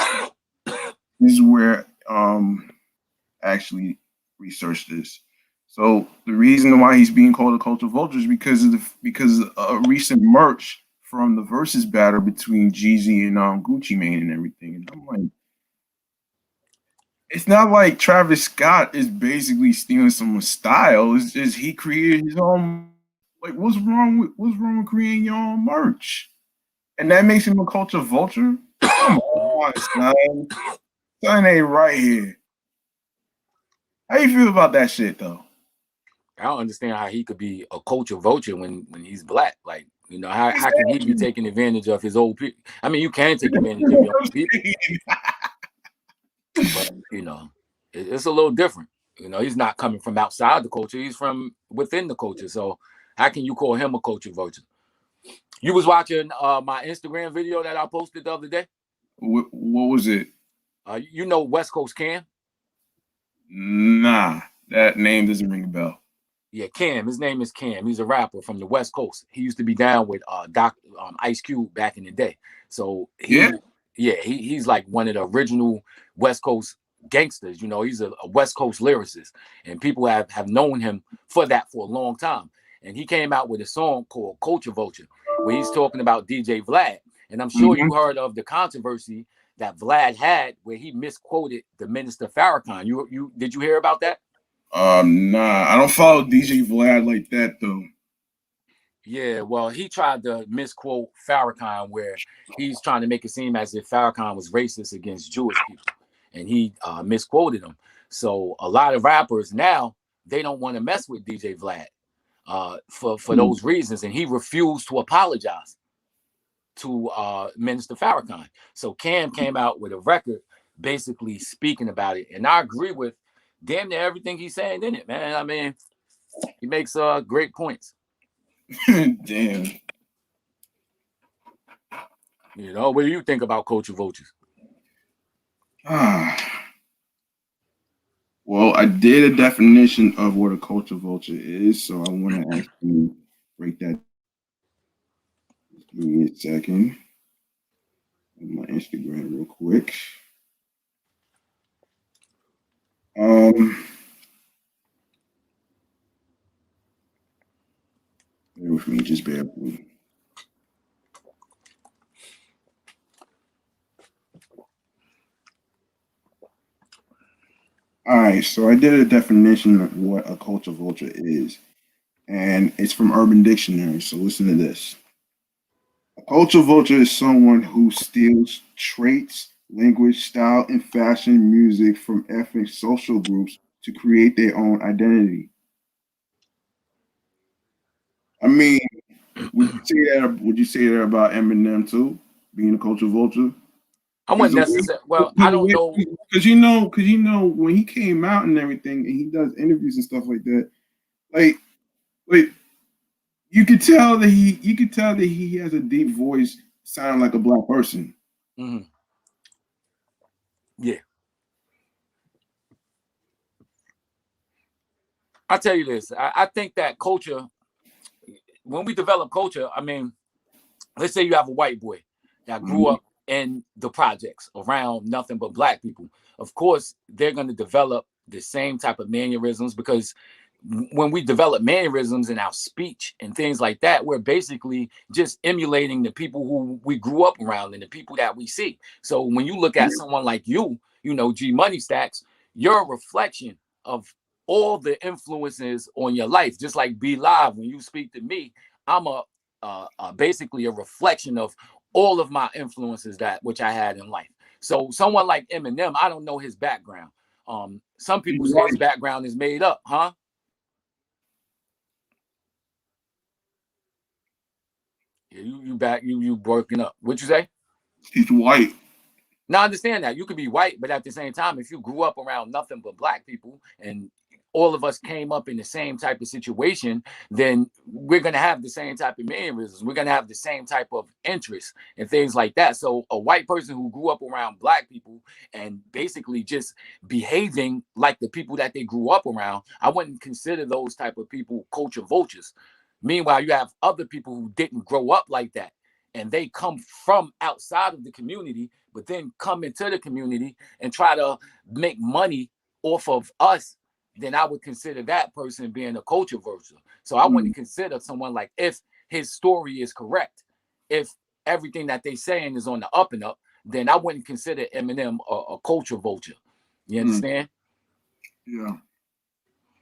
actually researched this. So the reason why he's being called a culture vulture is because of a recent merch from the versus battle between Jeezy and Gucci Mane and everything. And I'm like, it's not like Travis Scott is basically stealing someone's style. It's just he created his own. Like, what's wrong with creating your own merch? And that makes him a culture vulture? Come on, son. Son ain't right here. How you feel about that shit, though? I don't understand how he could be a culture vulture when he's Black. Like, you know, how can he be taking advantage of his old people? I mean, you can take advantage of your own people. But, you know, it's a little different. You know, he's not coming from outside the culture. He's from within the culture. So how can you call him a culture vulture? You was watching my Instagram video that I posted the other day? What was it? You know West Coast Cam? Nah, that name doesn't ring a bell. Yeah, Cam. His name is Cam. He's a rapper from the West Coast. He used to be down with Ice Cube back in the day. So he's like one of the original West Coast gangsters. You know, he's a West Coast lyricist, and people have known him for that for a long time. And he came out with a song called Culture Vulture, where he's talking about DJ Vlad. And I'm sure you heard of the controversy that Vlad had where he misquoted the Minister Farrakhan. Did you hear about that? Nah, I don't follow DJ Vlad like that though. Yeah, well, he tried to misquote Farrakhan where he's trying to make it seem as if Farrakhan was racist against Jewish people, and he misquoted him. So a lot of rappers now, they don't want to mess with DJ Vlad for those reasons, and he refused to apologize. to Minister Farrakhan. So Cam came out with a record basically speaking about it. And I agree with damn near everything he's saying in it, man. I mean, he makes great points. Damn. You know, what do you think about Culture Vultures? Well, I did a definition of what a culture vulture is, so I want to actually break that. Give me a second. On my Instagram real quick. Bear with me, just bear with me. All right, so I did a definition of what a culture vulture is, and it's from Urban Dictionary. So listen to this. A culture vulture is someone who steals traits, language, style, and fashion music from ethnic social groups to create their own identity. I mean, would you say that about Eminem too, being a culture vulture? I wouldn't necessarily. Well, I don't know, because you know when he came out and everything, and he does interviews and stuff like that. Like you could tell that he has a deep voice, sounding like a black person. Mm-hmm. Yeah. I'll tell you this. I think that culture, when we develop culture, I mean, let's say you have a white boy that grew up in the projects around nothing but black people. Of course, they're going to develop the same type of mannerisms, because when we develop mannerisms in our speech and things like that, we're basically just emulating the people who we grew up around and the people that we see. So when you look at someone like you know, G Money Stacks, you're a reflection of all the influences on your life. Just like Be Live, when you speak to me, I'm basically a reflection of all of my influences which I had in life. So someone like Eminem, I don't know his background. Some people say his background is made up, huh? Yeah, you broken up. What you say? He's white. Now I understand that you could be white, but at the same time, if you grew up around nothing but black people and all of us came up in the same type of situation, then we're going to have the same type of mannerisms. We're going to have the same type of interests and things like that. So a white person who grew up around black people and basically just behaving like the people that they grew up around, I wouldn't consider those type of people culture vultures. Meanwhile, you have other people who didn't grow up like that, and they come from outside of the community, but then come into the community and try to make money off of us, then I would consider that person being a culture vulture. So I wouldn't consider someone like, if his story is correct, if everything that they saying is on the up and up, then I wouldn't consider Eminem a culture vulture. You understand? Yeah.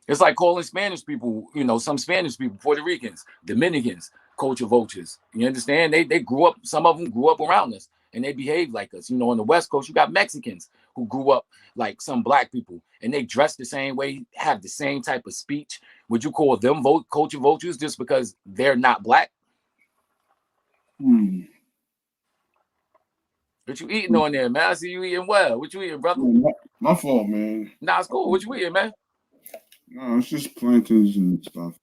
It's like calling Spanish people, you know, some Spanish people, Puerto Ricans, Dominicans, culture vultures. You understand? They grew up, some of them grew up around us and they behave like us. You know, on the West Coast, you got Mexicans who grew up like some black people and they dress the same way, have the same type of speech. Would you call them culture vultures just because they're not black? What you eating on there, man? I see you eating well. What you eating, brother? My fault, man. Nah, it's cool. What you eating, man? No, it's just plantains and stuff.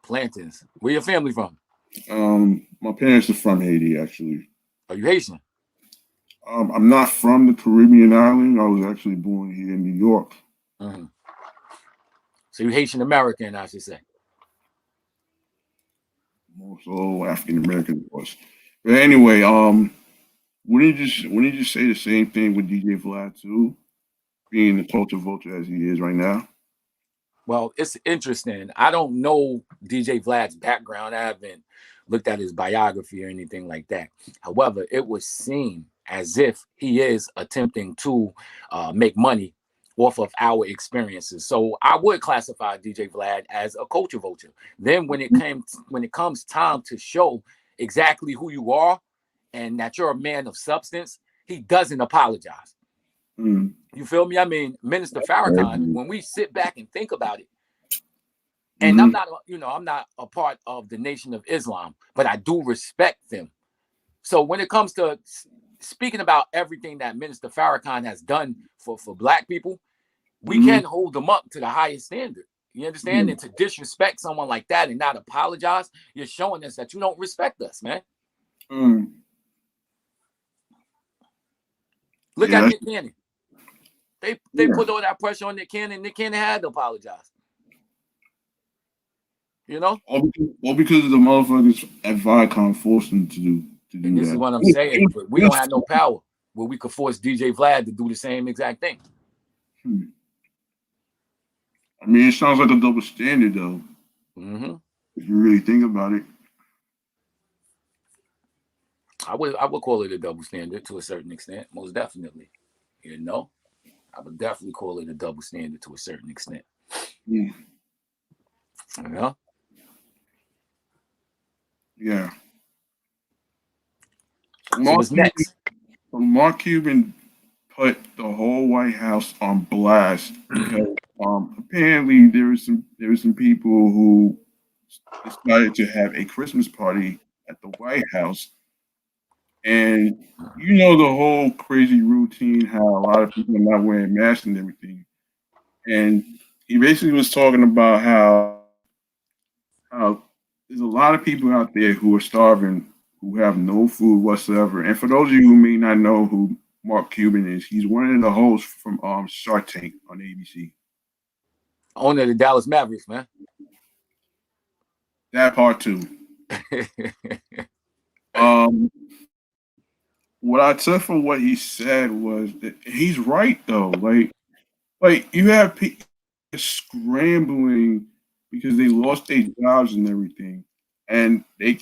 Plantains. Where your family from? My parents are from Haiti, actually. Are you Haitian? I'm not from the Caribbean island. I was actually born here in New York. So you Haitian American, I should say. More so African American, of course. But anyway, wouldn't you just say the same thing with DJ Vlad too, being the culture vulture as he is right now? Well, it's interesting. I don't know DJ Vlad's background. I haven't looked at his biography or anything like that. However, it would seem as if he is attempting to make money off of our experiences. So I would classify DJ Vlad as a culture vulture. Then when it comes time to show exactly who you are and that you're a man of substance, he doesn't apologize. You feel me? I mean, Minister Farrakhan, when we sit back and think about it, and I'm not a part of the Nation of Islam, but I do respect them. So when it comes to speaking about everything that Minister Farrakhan has done for black people, we can hold them up to the highest standard. You understand? And to disrespect someone like that and not apologize, you're showing us that you don't respect us, man. Look at Nick Cannon. They put all that pressure on Nick Cannon. Nick Cannon had to apologize. You know? Well, because of the motherfuckers at Viacom forced them to do and this that. is what I'm saying. But we don't have no power where we could force DJ Vlad to do the same exact thing. I mean, it sounds like a double standard, though. If you really think about it. I would call it a double standard to a certain extent, most definitely. You know? I would definitely call it a double standard to a certain extent. Yeah. You know? Yeah. So what's next? Mark Cuban put the whole White House on blast because apparently there were some people who decided to have a Christmas party at the White House, and you know the whole crazy routine how a lot of people are not wearing masks and everything, and he basically was talking about how there's a lot of people out there who are starving, who have no food whatsoever. And for those of you who may not know who Mark Cuban is, he's one of the hosts from Shark Tank on ABC. Owner of the Dallas Mavericks, man. That part too. What I took from what he said was that he's right though. Like you have people scrambling because they lost their jobs and everything, and they're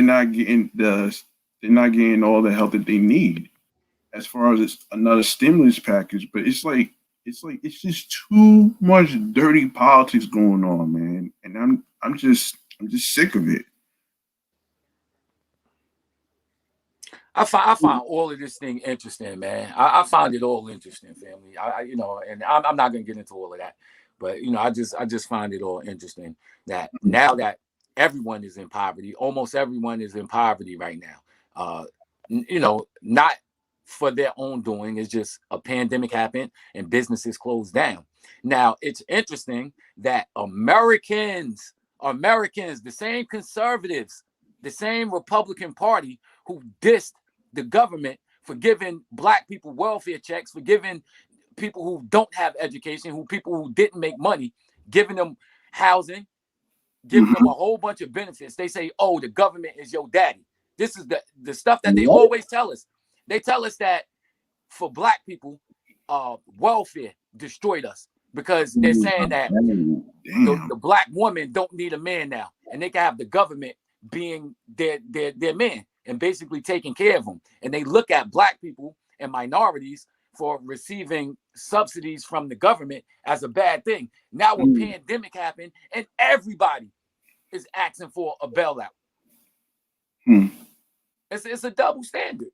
not getting all the help that they need as far as it's another stimulus package. But it's just too much dirty politics going on, man, and I'm just sick of it. I find all of this thing interesting, man. I find it all interesting, family. And I'm not gonna get into all of that, but I just find it all interesting that now that everyone is in poverty, almost everyone is in poverty right now. Not for their own doing. It's just a pandemic happened and businesses closed down. Now it's interesting that Americans, the same conservatives, the same Republican Party who dissed the government for giving black people welfare checks, for giving people who don't have education, people who didn't make money, giving them housing, giving them a whole bunch of benefits. They say, oh, the government is your daddy. This is the stuff that they always tell us. They tell us that for black people, welfare destroyed us because they're saying that the black woman don't need a man now, and they can have the government being their man and basically taking care of them. And they look at black people and minorities for receiving subsidies from the government as a bad thing. Now a pandemic happened and everybody is asking for a bailout. It's a double standard.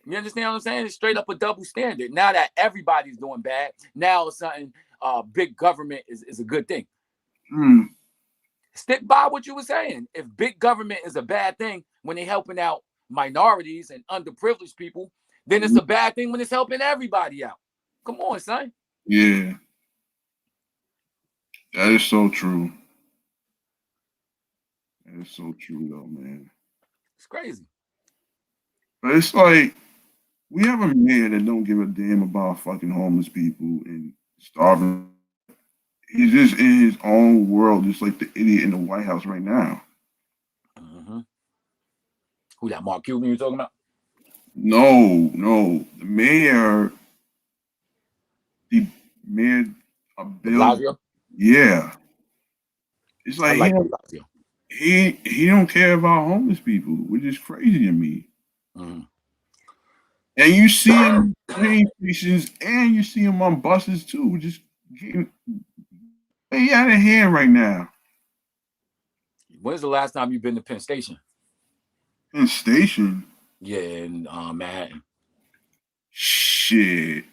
You understand what I'm saying? It's straight up a double standard. Now that everybody's doing bad, now something big government is a good thing. Stick by what you were saying. If big government is a bad thing when they're helping out minorities and underprivileged people, then it's a bad thing when it's helping everybody out. Come on, son. Yeah. That is so true. That is so true, though, man. It's crazy. But it's like, we have a man that don't give a damn about fucking homeless people and starving. He's just in his own world, just like the idiot in the White House right now. Who that Mark Cuban you talking about? No. The mayor of Bill. Yeah. It's like he don't care about homeless people, which is crazy to me. And you see him on train stations and you see him on buses too, which is getting way out of hand right now. When's the last time you've been to Penn Station? Penn Station? Yeah, in Manhattan. Shit.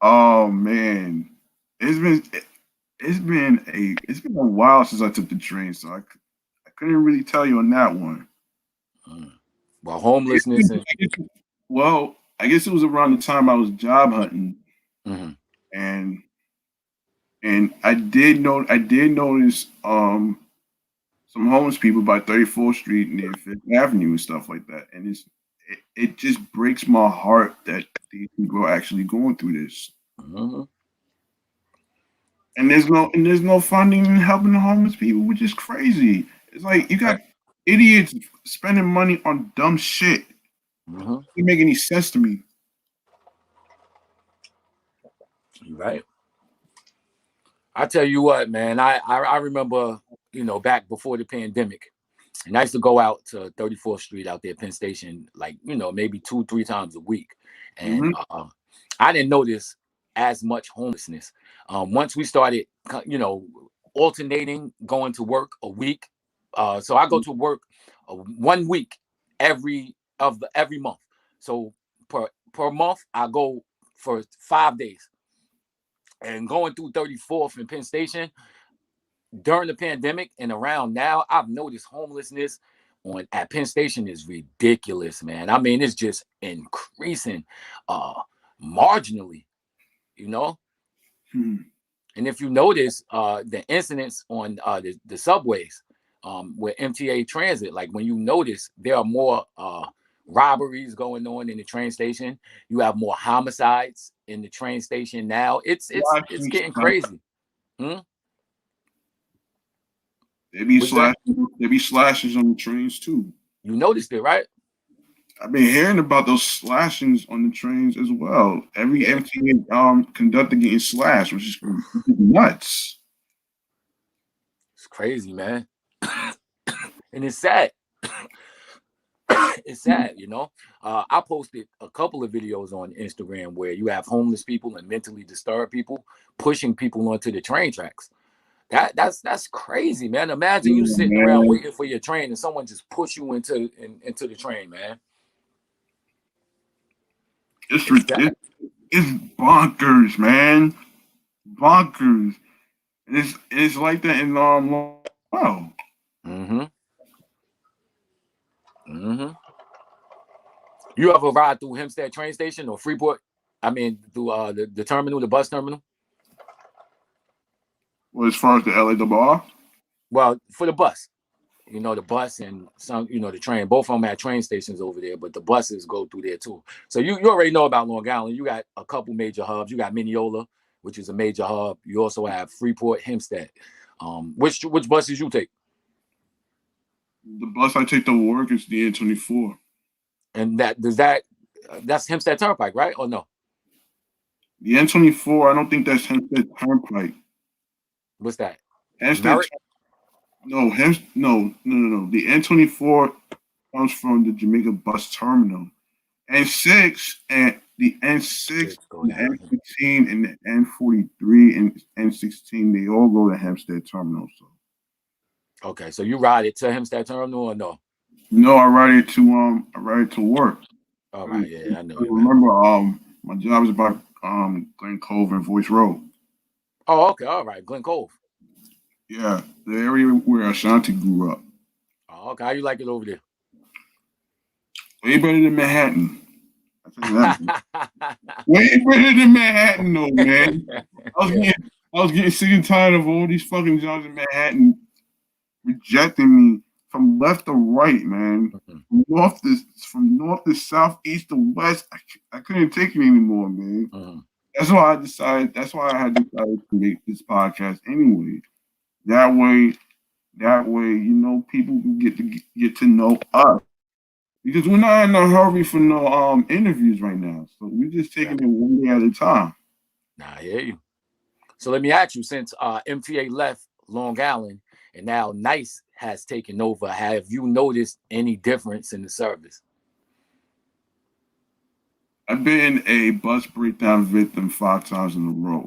Oh man. It's been a while since I took the train, so I couldn't really tell you on that one. Well, homelessness and Well, I guess it was around the time I was job hunting, mhm. and I did notice some homeless people by 34th Street near Fifth Avenue and stuff like that. And it just breaks my heart that these people are actually going through this. Mhm. And there's no funding in helping the homeless people, which is crazy. It's like you got idiots spending money on dumb shit. Mhm. It doesn't make any sense to me. You're right. I tell you what, man, I remember, back before the pandemic, and I used to go out to 34th Street out there, Penn Station, like, maybe 2, 3 times a week. And Mhm. I didn't notice as much homelessness. Once we started, alternating going to work a week. So I go to work 1 week every month. So per month, I go for 5 days. And going through 34th and Penn Station during the pandemic and around now, I've noticed homelessness at Penn Station is ridiculous, man. I mean, it's just increasing marginally, you know. Hmm. And if you notice the incidents on the subways with MTA Transit, like when you notice there are more robberies going on in the train station, you have more homicides in the train station now. It's getting crazy. Hmm? What's that? There be slashes on the trains too. You noticed it, right? I've been hearing about those slashings on the trains as well. Every Yeah. MTA conductor getting slashed, which is nuts. It's crazy, man. And it's sad. It's sad, I posted a couple of videos on Instagram where you have homeless people and mentally disturbed people pushing people onto the train tracks. That's crazy, man. Imagine you Yeah, sitting around man. waiting for your train and someone just push you into the train, man. It's It's sad. it's bonkers, man. Bonkers. And it's like that in wow. Mm-hmm. Mm-hmm. You ever ride through Hempstead train station or Freeport? I mean, through the terminal, the bus terminal? Well, as far as the LARR, Well, for the bus. The bus and some, the train, both of them have train stations over there, but the buses go through there too. So you already know about Long Island. You got a couple major hubs. You got Mineola, which is a major hub. You also have Freeport, Hempstead. Which buses you take? the bus I take to work is the N24. And that's Hempstead Turnpike, right? Or no? The N24, I don't think that's Hempstead Turnpike. What's that? Hempstead, Merritt? no, no. The N24 comes from the Jamaica Bus Terminal. N6 and the N6, the N15, and the N43 and N16, they all go to Hempstead Terminal. So. Okay, so you ride it to Hempstead Terminal or no? No, I ride it to work. All right, yeah, I know. Remember, my job is about Glen Cove and Voice Road. Oh, okay, all right, Glen Cove. Yeah, the area where Ashanti grew up. Oh, okay, how you like it over there? Way better than Manhattan. Way better than Manhattan, though, man. I was getting sick and tired of all these fucking jobs in Manhattan rejecting me from left to right, man. Mm-hmm. From north to south, east to west. I couldn't take it anymore, man. Mm-hmm. That's why I decided. That's why I had decided to make this podcast anyway. That way, people can get to know us because we're not in a hurry for no interviews right now. So we're just taking it one day at a time. I hear you. So let me ask you, since MTA left Long Island and now Nice has taken over, have you noticed any difference in the service? I've been a bus breakdown victim 5 times in a row.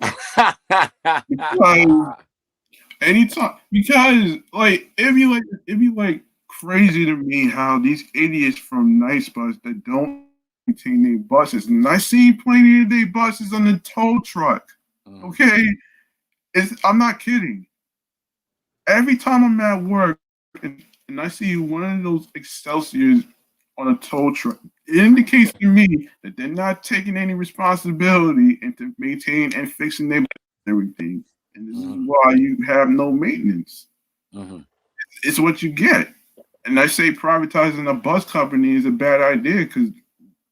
Because it'd be like crazy to me how these idiots from Nice Bus that don't maintain their buses, and I see plenty of their buses on the tow truck. Okay, I'm not kidding. Every time I'm at work and I see one of those Excelsiors on a tow truck. It indicates to me that they're not taking any responsibility into maintaining and fixing their everything. And this is why you have no maintenance. It's what you get. And I say privatizing a bus company is a bad idea because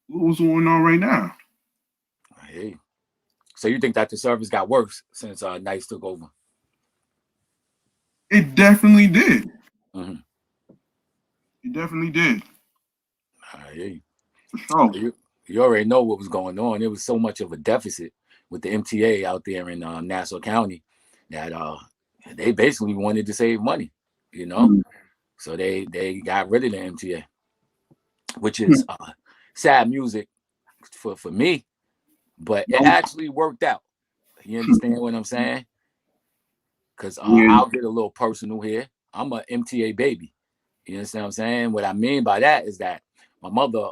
what's going on right now? Hey, so you think that the service got worse since Nice took over? It definitely did. It definitely did. Hey, for sure. You already know what was going on. There was so much of a deficit with the MTA out there in Nassau County that they basically wanted to save money, you know. So they got rid of the MTA, which is sad music for me, but it actually worked out. You understand what I'm saying? Because I'll get a little personal here. I'm a MTA baby. You understand what I'm saying? What I mean by that is that my mother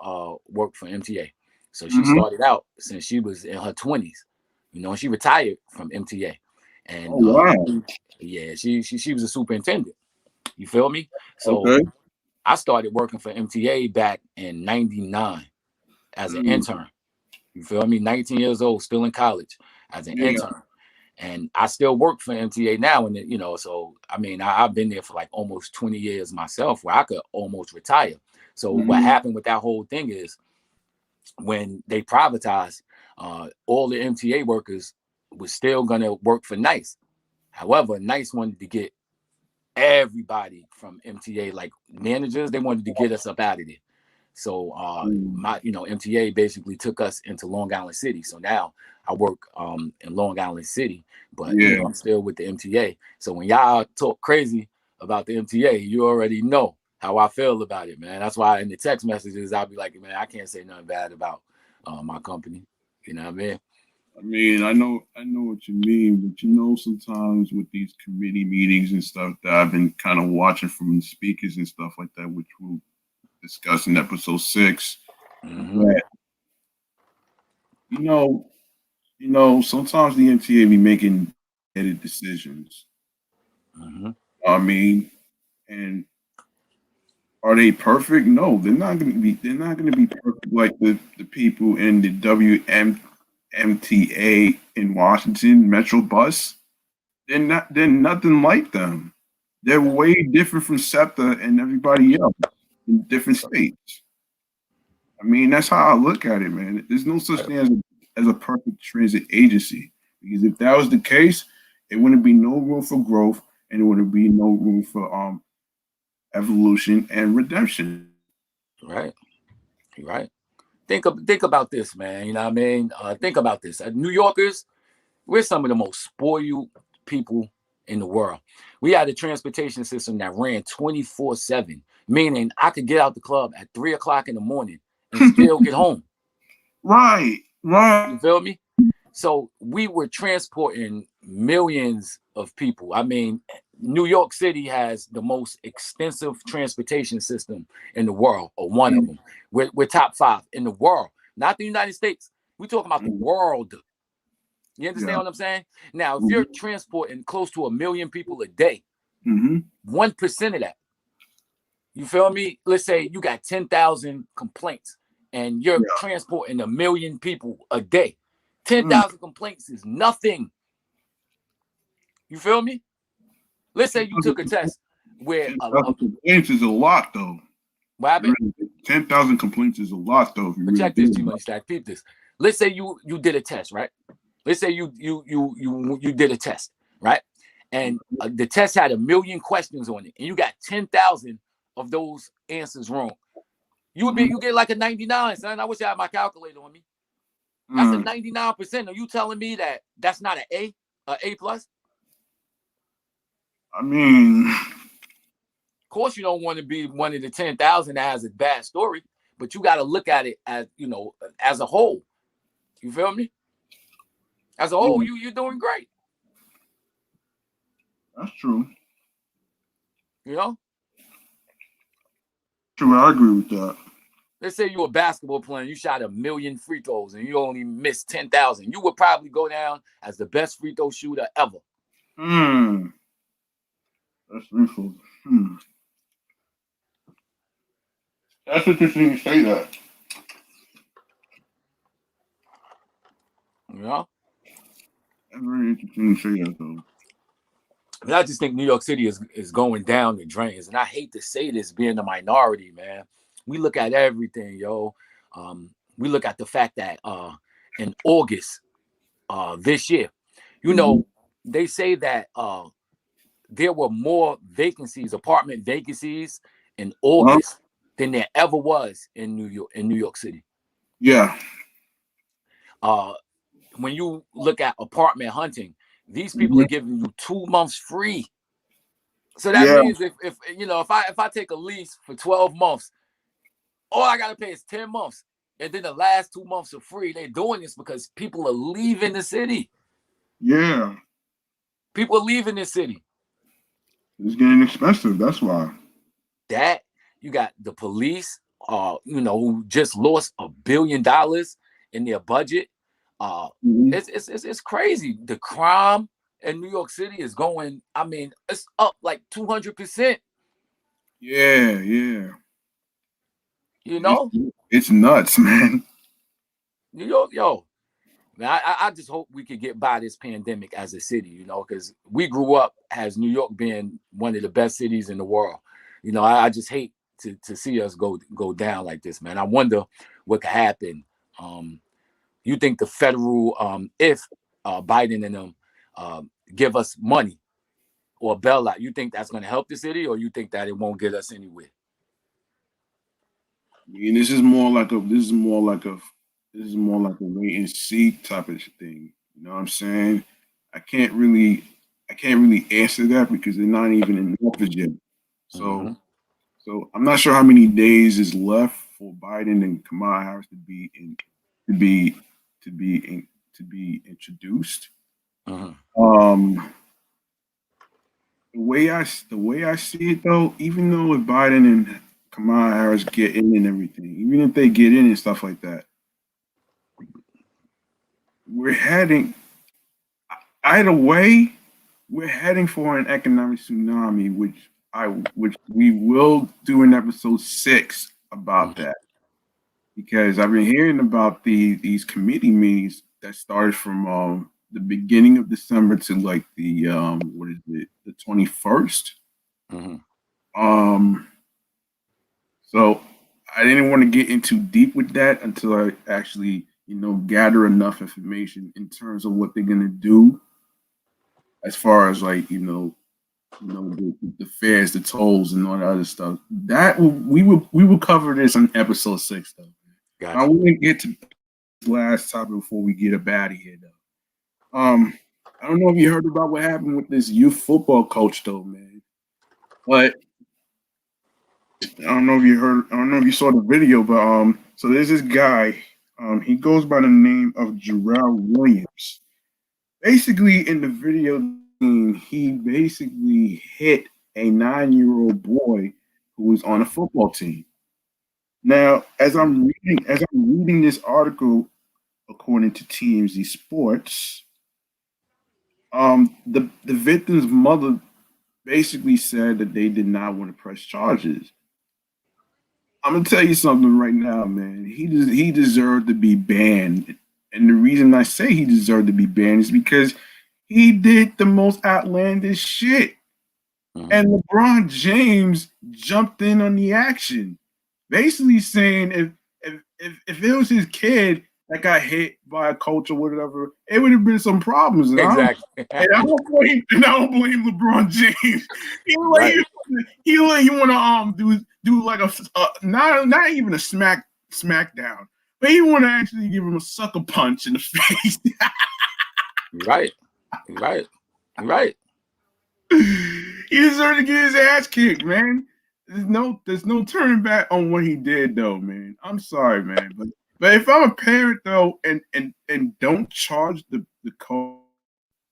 worked for MTA. So she started out since she was in her 20s. You know, she retired from MTA. And yeah, she was a superintendent. You feel me? So I started working for MTA back in 99 as an intern. You feel me? 19 years old, still in college as an intern. And I still work for MTA now. And, you know, so, I mean, I've been there for like almost 20 years myself where I could almost retire. So what happened with that whole thing is when they privatized, all the MTA workers was still going to work for NICE. However, NICE wanted to get everybody from MTA, like managers, they wanted to get us up out of there. So MTA basically took us into Long Island City. So now I work in Long Island City, but you know, I'm still with the MTA. So when y'all talk crazy about the MTA, you already know how I feel about it, man. That's why in the text messages I'll be like, man, I can't say nothing bad about my company. You know what I mean? I mean, I know what you mean, but you know, sometimes with these committee meetings and stuff that I've been kind of watching from the speakers and stuff like that, which we'll discuss in episode 6. But you know, sometimes the MTA be making headed decisions. I mean, and are they perfect? No, they're not going to be. They're not going to be perfect like the people in the WMTA in Washington Metro Bus. They're not. They're nothing like them. They're way different from SEPTA and everybody else in different states. I mean, that's how I look at it, man. There's no such thing as a perfect transit agency because if that was the case, it wouldn't be no room for growth and it wouldn't be no room for evolution and redemption. Right. You're right. Think about this, man. You know what I mean? Think about this. New Yorkers, we're some of the most spoiled people in the world. We had a transportation system that ran 24/7, meaning I could get out the club at 3 o'clock in the morning and still get home. Right. You feel me? So we were transporting millions of people. I mean, New York City has the most extensive transportation system in the world, or one of them. We're top 5 in the world, not the United States. We're talking about the world. You understand what I'm saying? Now, if you're transporting close to 1 million people a day, 1% of that, you feel me? Let's say you got 10,000 complaints and you're transporting 1 million people a day. 10,000 complaints is nothing. You feel me? Let's say you took a test where 10,000 complaints is a lot, though. What happened? 10,000 complaints is a lot, though. But check this, G Money Stack. Peep this. Let's say you did a test, right? Let's say you did a test, right? And the test had 1 million questions on it, and you got 10,000 of those answers wrong. You get like a 99, son. I wish I had my calculator on me. That's a 99%. Are you telling me that that's not an A plus? I mean, of course you don't want to be one of the 10,000 that has a bad story, but you got to look at it as, you know, as a whole. You feel me? As a whole, you're doing great. That's true. You know? True, I agree with that. Let's say you're a basketball player, you shot 1 million free throws and you only missed 10,000. You would probably go down as the best free throw shooter ever. That's free throws. That's interesting you say that. You know, That's very interesting you say that, though. and I just think New York City is going down the drains, and I hate to say this, being a minority, man. We look at everything, yo. We look at the fact that in August this year, you know, they say that there were more vacancies, apartment vacancies in August than there ever was in New York City. Yeah. When you look at apartment hunting, these people are giving you 2 months free. So that means if you know, if I take a lease for 12 months, all I gotta pay is 10 months. And then the last 2 months are free. They're doing this because people are leaving the city. Yeah. People are leaving the city. It's getting expensive. That's why. That you got the police, you know, who just lost $1 billion in their budget. It's crazy. The crime in New York City is going. I mean, it's up like 200%. Yeah. You know, it's nuts, man. New York, yo. Man, I just hope we could get by this pandemic as a city, you know, because we grew up as New York being one of the best cities in the world. You know, I just hate to see us go down like this, man. I wonder what could happen. You think the federal, if Biden and them give us money or a bailout, you think that's going to help the city, or you think that it won't get us anywhere? I mean, this is more like a wait and see type of thing. You know what I'm saying? I can't really answer that because they're not even in office yet. So so I'm not sure how many days is left for Biden and Kamala Harris to be introduced. The way I see it though, even though if Biden and Kamala Harris get in and everything, even if they get in and stuff like that, we're heading either way, we're heading for an economic tsunami, which we will do in episode 6 about that. Because I've been hearing about these committee meetings that started from the beginning of December to like the the 21st. So I didn't want to get into deep with that until I actually, gather enough information in terms of what they're gonna do as far as like, the fares, the tolls, and all that other stuff. We will cover this on episode 6 though. Gotcha. I want to get to this last topic before we get up out of here though. I don't know if you heard about what happened with this youth football coach though, man. But I don't know if you saw the video, but so there's this guy, he goes by the name of Jarrell Williams. Basically, in the video, he basically hit a 9-year-old boy who was on a football team. Now, as I'm reading this article, according to TMZ Sports, the victim's mother basically said that they did not want to press charges. I'm gonna tell you something right now, man. He deserved to be banned, and the reason I say he deserved to be banned is because he did the most outlandish shit, and LeBron James jumped in on the action, basically saying if it was his kid that got hit by a coach or whatever, it would have been some problems. And exactly. I don't blame LeBron James. He want to do like a not even a smackdown, but he want to actually give him a sucker punch in the face. Right. He deserved to get his ass kicked, man. There's no turning back on what he did, though, man. I'm sorry, man, but if I'm a parent though, and don't charge the coach,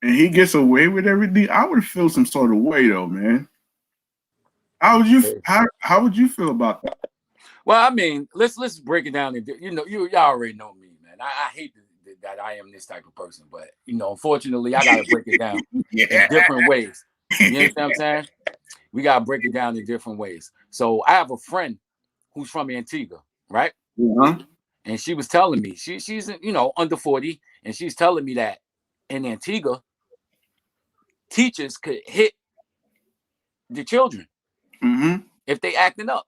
and he gets away with everything, I would feel some sort of way, though, man. How would you feel about that? Well, I mean, let's break it down. Y'all already know me, man. I hate that I am this type of person, but unfortunately, I gotta break it down in different ways. You understand what I'm saying? We gotta break it down in different ways. So I have a friend who's from Antigua, right? Uh-huh. And she was telling me she's under 40, and she's telling me that in Antigua, teachers could hit the children if they acting up.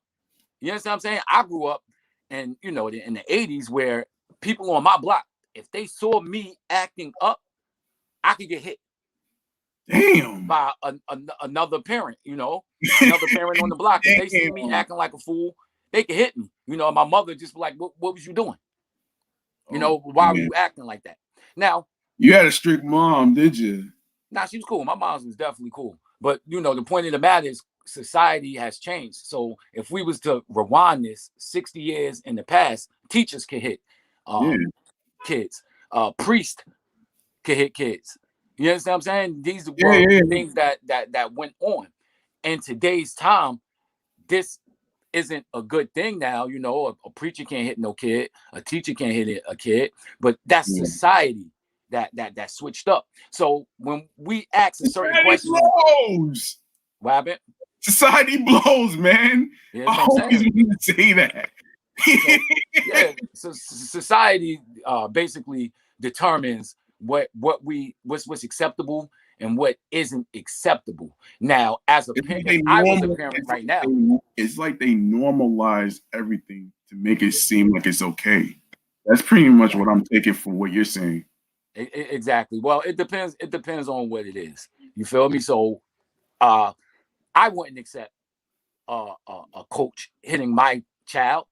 You understand what I'm saying? I grew up in in the 80s where people on my block, if they saw me acting up, I could get hit. Damn. By another parent, another parent on the block. If they see me acting like a fool, they can hit me. My mother just be like, what was you doing? Why were you acting like that? Now, you had a strict mom, did you? Nah, she was cool. My mom was definitely cool. But the point of the matter is society has changed. So if we was to rewind this 60 years in the past, teachers can hit kids. Priests can hit kids. You understand what I'm saying? These were things that went on. In today's time, this isn't a good thing now. A preacher can't hit no kid, a teacher can't hit a kid, but that's society that switched up. So when we ask a certain question, blows. What happened? Society blows, man. Yeah, I always want to say that. So society basically determines what's acceptable and what isn't acceptable. Now, as a parent, I was a parent right now. It's like they normalize everything to make it seem like it's okay. That's pretty much what I'm taking from what you're saying. Exactly. Well, it depends. It depends on what it is. You feel me? So, I wouldn't accept a coach hitting my child,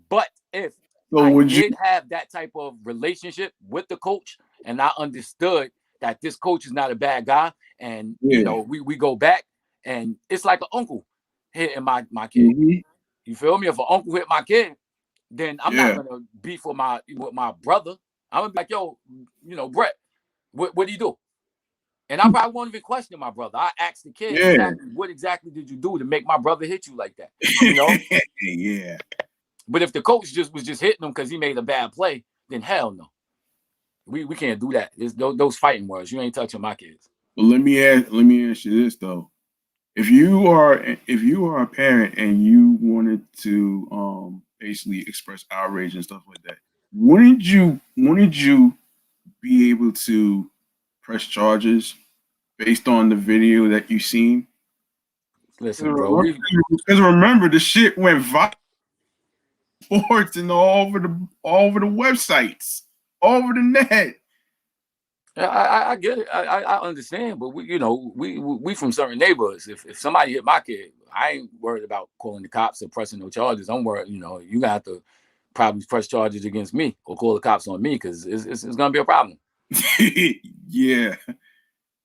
but if I did have that type of relationship with the coach, and I understood that this coach is not a bad guy, and we go back, and it's like an uncle hitting my kid. You feel me? If an uncle hit my kid, then I'm not gonna beef with my brother. I'm gonna be like, yo, Brett, what do you do? And I probably won't even question my brother. I asked the kid, exactly, what exactly did you do to make my brother hit you like that? Yeah. But if the coach was just hitting him because he made a bad play, then hell no. We can't do that. It's those fighting words. You ain't touching my kids. Well, let me ask you this though. If you are a parent and you wanted to basically express outrage and stuff like that, wouldn't you be able to press charges based on the video that you've seen? Listen, bro. Because remember, the shit went viral, sports and all over the websites, all over the net. I get it. I understand, but we from certain neighborhoods. If somebody hit my kid, I ain't worried about calling the cops or pressing no charges. I'm worried, you got to probably press charges against me or call the cops on me because it's gonna be a problem. Yeah.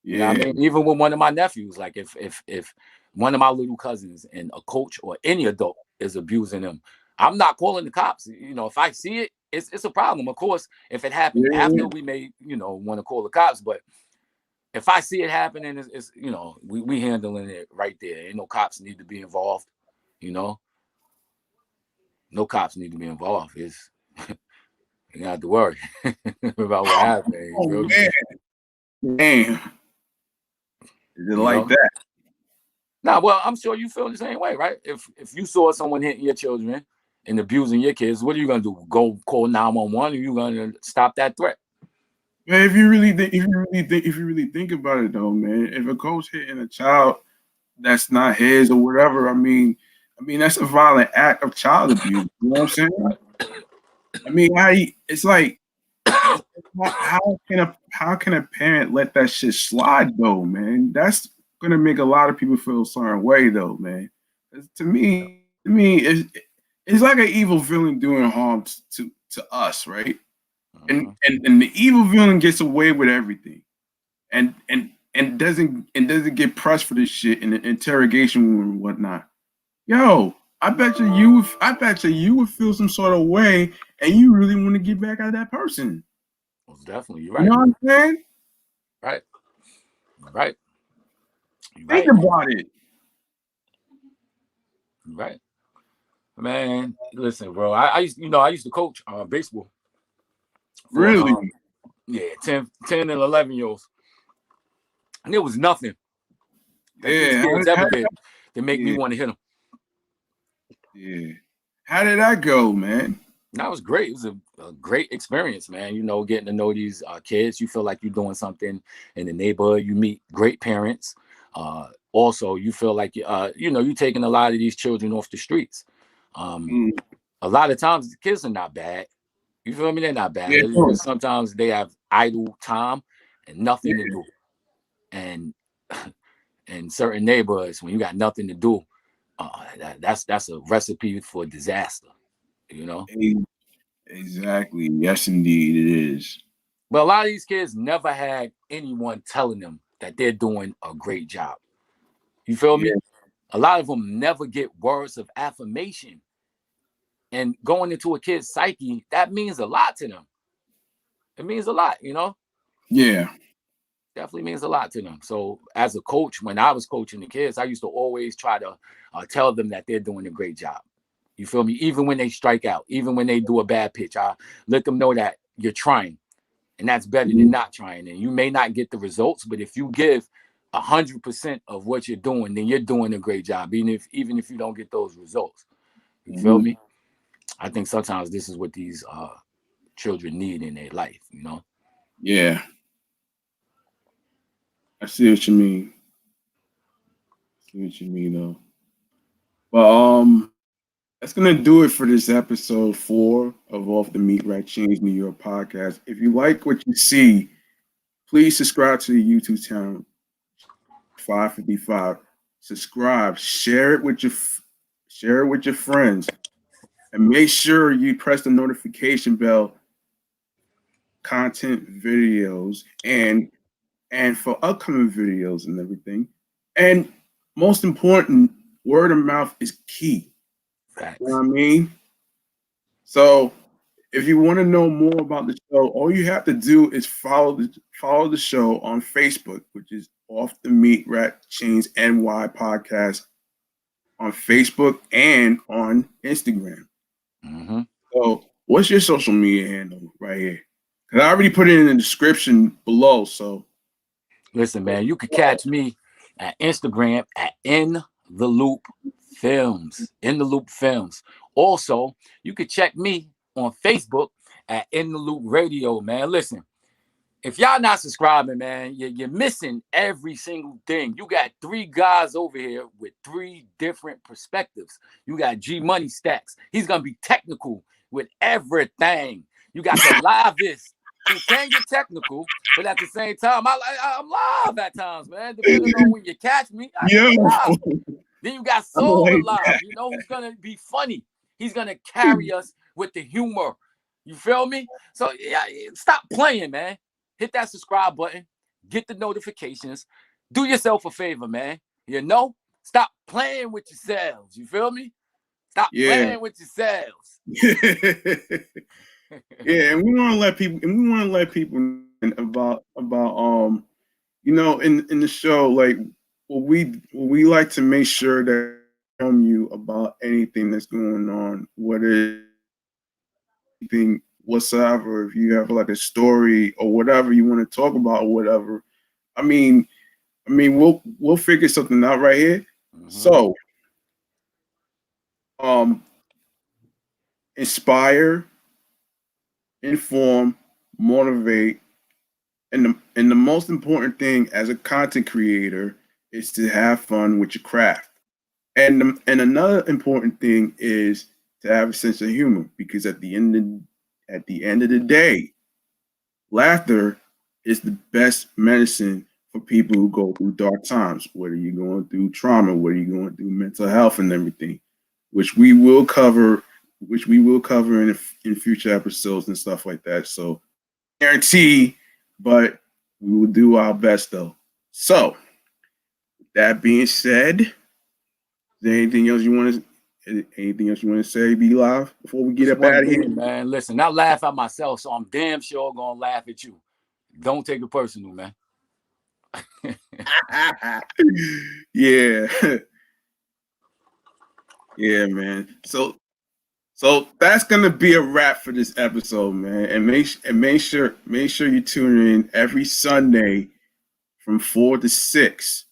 You know what I mean? Even with one of my nephews, like if one of my little cousins and a coach or any adult is abusing them, I'm not calling the cops. If I see it, it's a problem. Of course, if it happened after, we may, want to call the cops. But if I see it happening, it's we handling it right there. Ain't no cops need to be involved. No cops need to be involved. It's you don't have to worry about what happened. Oh, man. Damn. Is it like that? Nah, well, I'm sure you feel the same way, right? If you saw someone hitting your children and abusing your kids, what are you gonna do? Go call 911? Or you gonna stop that threat? Man, if you really think about it, though, man, if a coach hitting a child that's not his or whatever, I mean, that's a violent act of child abuse. You know what I'm saying? I mean, it's like, how can a parent let that shit slide, though, man? That's gonna make a lot of people feel a certain way, though, man. To me, it's like an evil villain doing harm to us, right? And the evil villain gets away with everything, and doesn't get pressed for this shit in the interrogation room and whatnot. Yo, I bet you would feel some sort of way, and you really want to get back at that person. Well, definitely, you're right. You know what I'm saying? Right. Think about it. Right. Man, listen, bro. I used to coach baseball. Really? 10 and 11-year-olds. And there was nothing that these kids ever did to make me want to hit them. Yeah. How did that go, man? That was great. It was a great experience, man. You know, getting to know these kids. You feel like you're doing something in the neighborhood. You meet great parents. Also, you feel like you know, you're taking a lot of these children off the streets. A lot of times the kids are not bad. You feel me? They're not bad. Yeah, It's just sometimes they have idle time and nothing to do. And in certain neighborhoods, when you got nothing to do, that's a recipe for disaster. You know. exactly. Yes, indeed, it is. But a lot of these kids never had anyone telling them that they're doing a great job. You feel me? A lot of them never get words of affirmation. And going into a kid's psyche, that means a lot to them. It means a lot, you know? Yeah. Definitely means a lot to them. So as a coach, when I was coaching the kids, I used to always try to tell them that they're doing a great job. You feel me? Even when they strike out, even when they do a bad pitch, I let them know that you're trying. And that's better than not trying. And you may not get the results, but if you give 100% of what you're doing, then you're doing a great job, even if you don't get those results. You feel me? I think sometimes this is what these children need in their life, you know? Yeah. I see what you mean. Though. But that's gonna do it for this episode 4 of Off the Meatrack Chainz New York podcast. If you like what you see, please subscribe to the YouTube channel 555. Subscribe, share it with your friends, and make sure you press the notification bell. Content videos and for upcoming videos and everything. And most important, word of mouth is key. Facts. You know what I mean? So if you want to know more about the show, all you have to do is follow the show on Facebook, which is Off the Meatrack Chainz NY podcast on Facebook and on Instagram. So what's your social media handle right here? Because I already put it in the description below. So listen, man, you can catch me at Instagram at In the Loop Films. In the Loop Films. Also, you can check me on Facebook at In the Loop Radio, man. Listen, if y'all not subscribing, man, you're missing every single thing. You got 3 guys over here with 3 different perspectives. You got G Money Stacks. He's gonna be technical with everything. You got the livest who can get technical, but at the same time, I'm live at times, man. Depending on when you catch me, I can be live. Then you got Soul Alive, you know, who's gonna be funny. He's gonna carry us with the humor. You feel me? So yeah, stop playing, man. Hit that subscribe button. Get the notifications. Do yourself a favor, man. You know, stop playing with yourselves. You feel me? Stop playing with yourselves. Yeah, and we want to let people know about you know, in the show, like what we like to make sure that tell you about anything that's going on, anything whatsoever. If you have like a story or whatever you want to talk about or whatever, I mean we'll figure something out right here. So inspire, inform, motivate, and the most important thing as a content creator is to have fun with your craft. And another important thing is to have a sense of humor, because at the end of the day, laughter is the best medicine for people who go through dark times, whether you're going through trauma, whether you're going through mental health and everything, which we will cover in future episodes and stuff like that. So guarantee, but we will do our best though. So that being said, is there anything else you want to say, Be Live, before we get up out of here? Man, listen, I laugh at myself, so I'm damn sure gonna laugh at you. Don't take it personal, man. Yeah. Yeah, man. So that's gonna be a wrap for this episode, man. And make sure you tune in every Sunday from 4 to 6.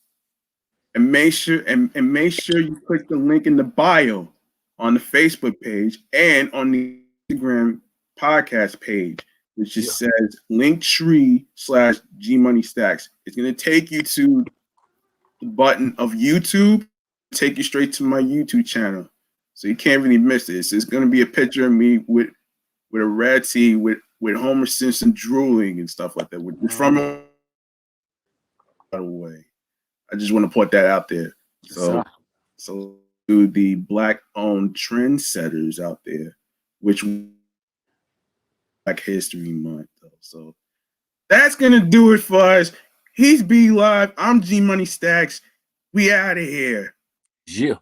And make sure you click the link in the bio on the Facebook page and on the Instagram podcast page, which just says Linktree/G Money Stacks. It's gonna take you to the button of YouTube, take you straight to my YouTube channel. So you can't really miss it. It's gonna be a picture of me with a red tee with Homer Simpson drooling and stuff like that. From by the way, I just want to put that out there. So to the Black-owned trendsetters out there, which Black History Month, though. So that's gonna do it for us. He's B Live. I'm G Money Stacks. We out of here. Yeah.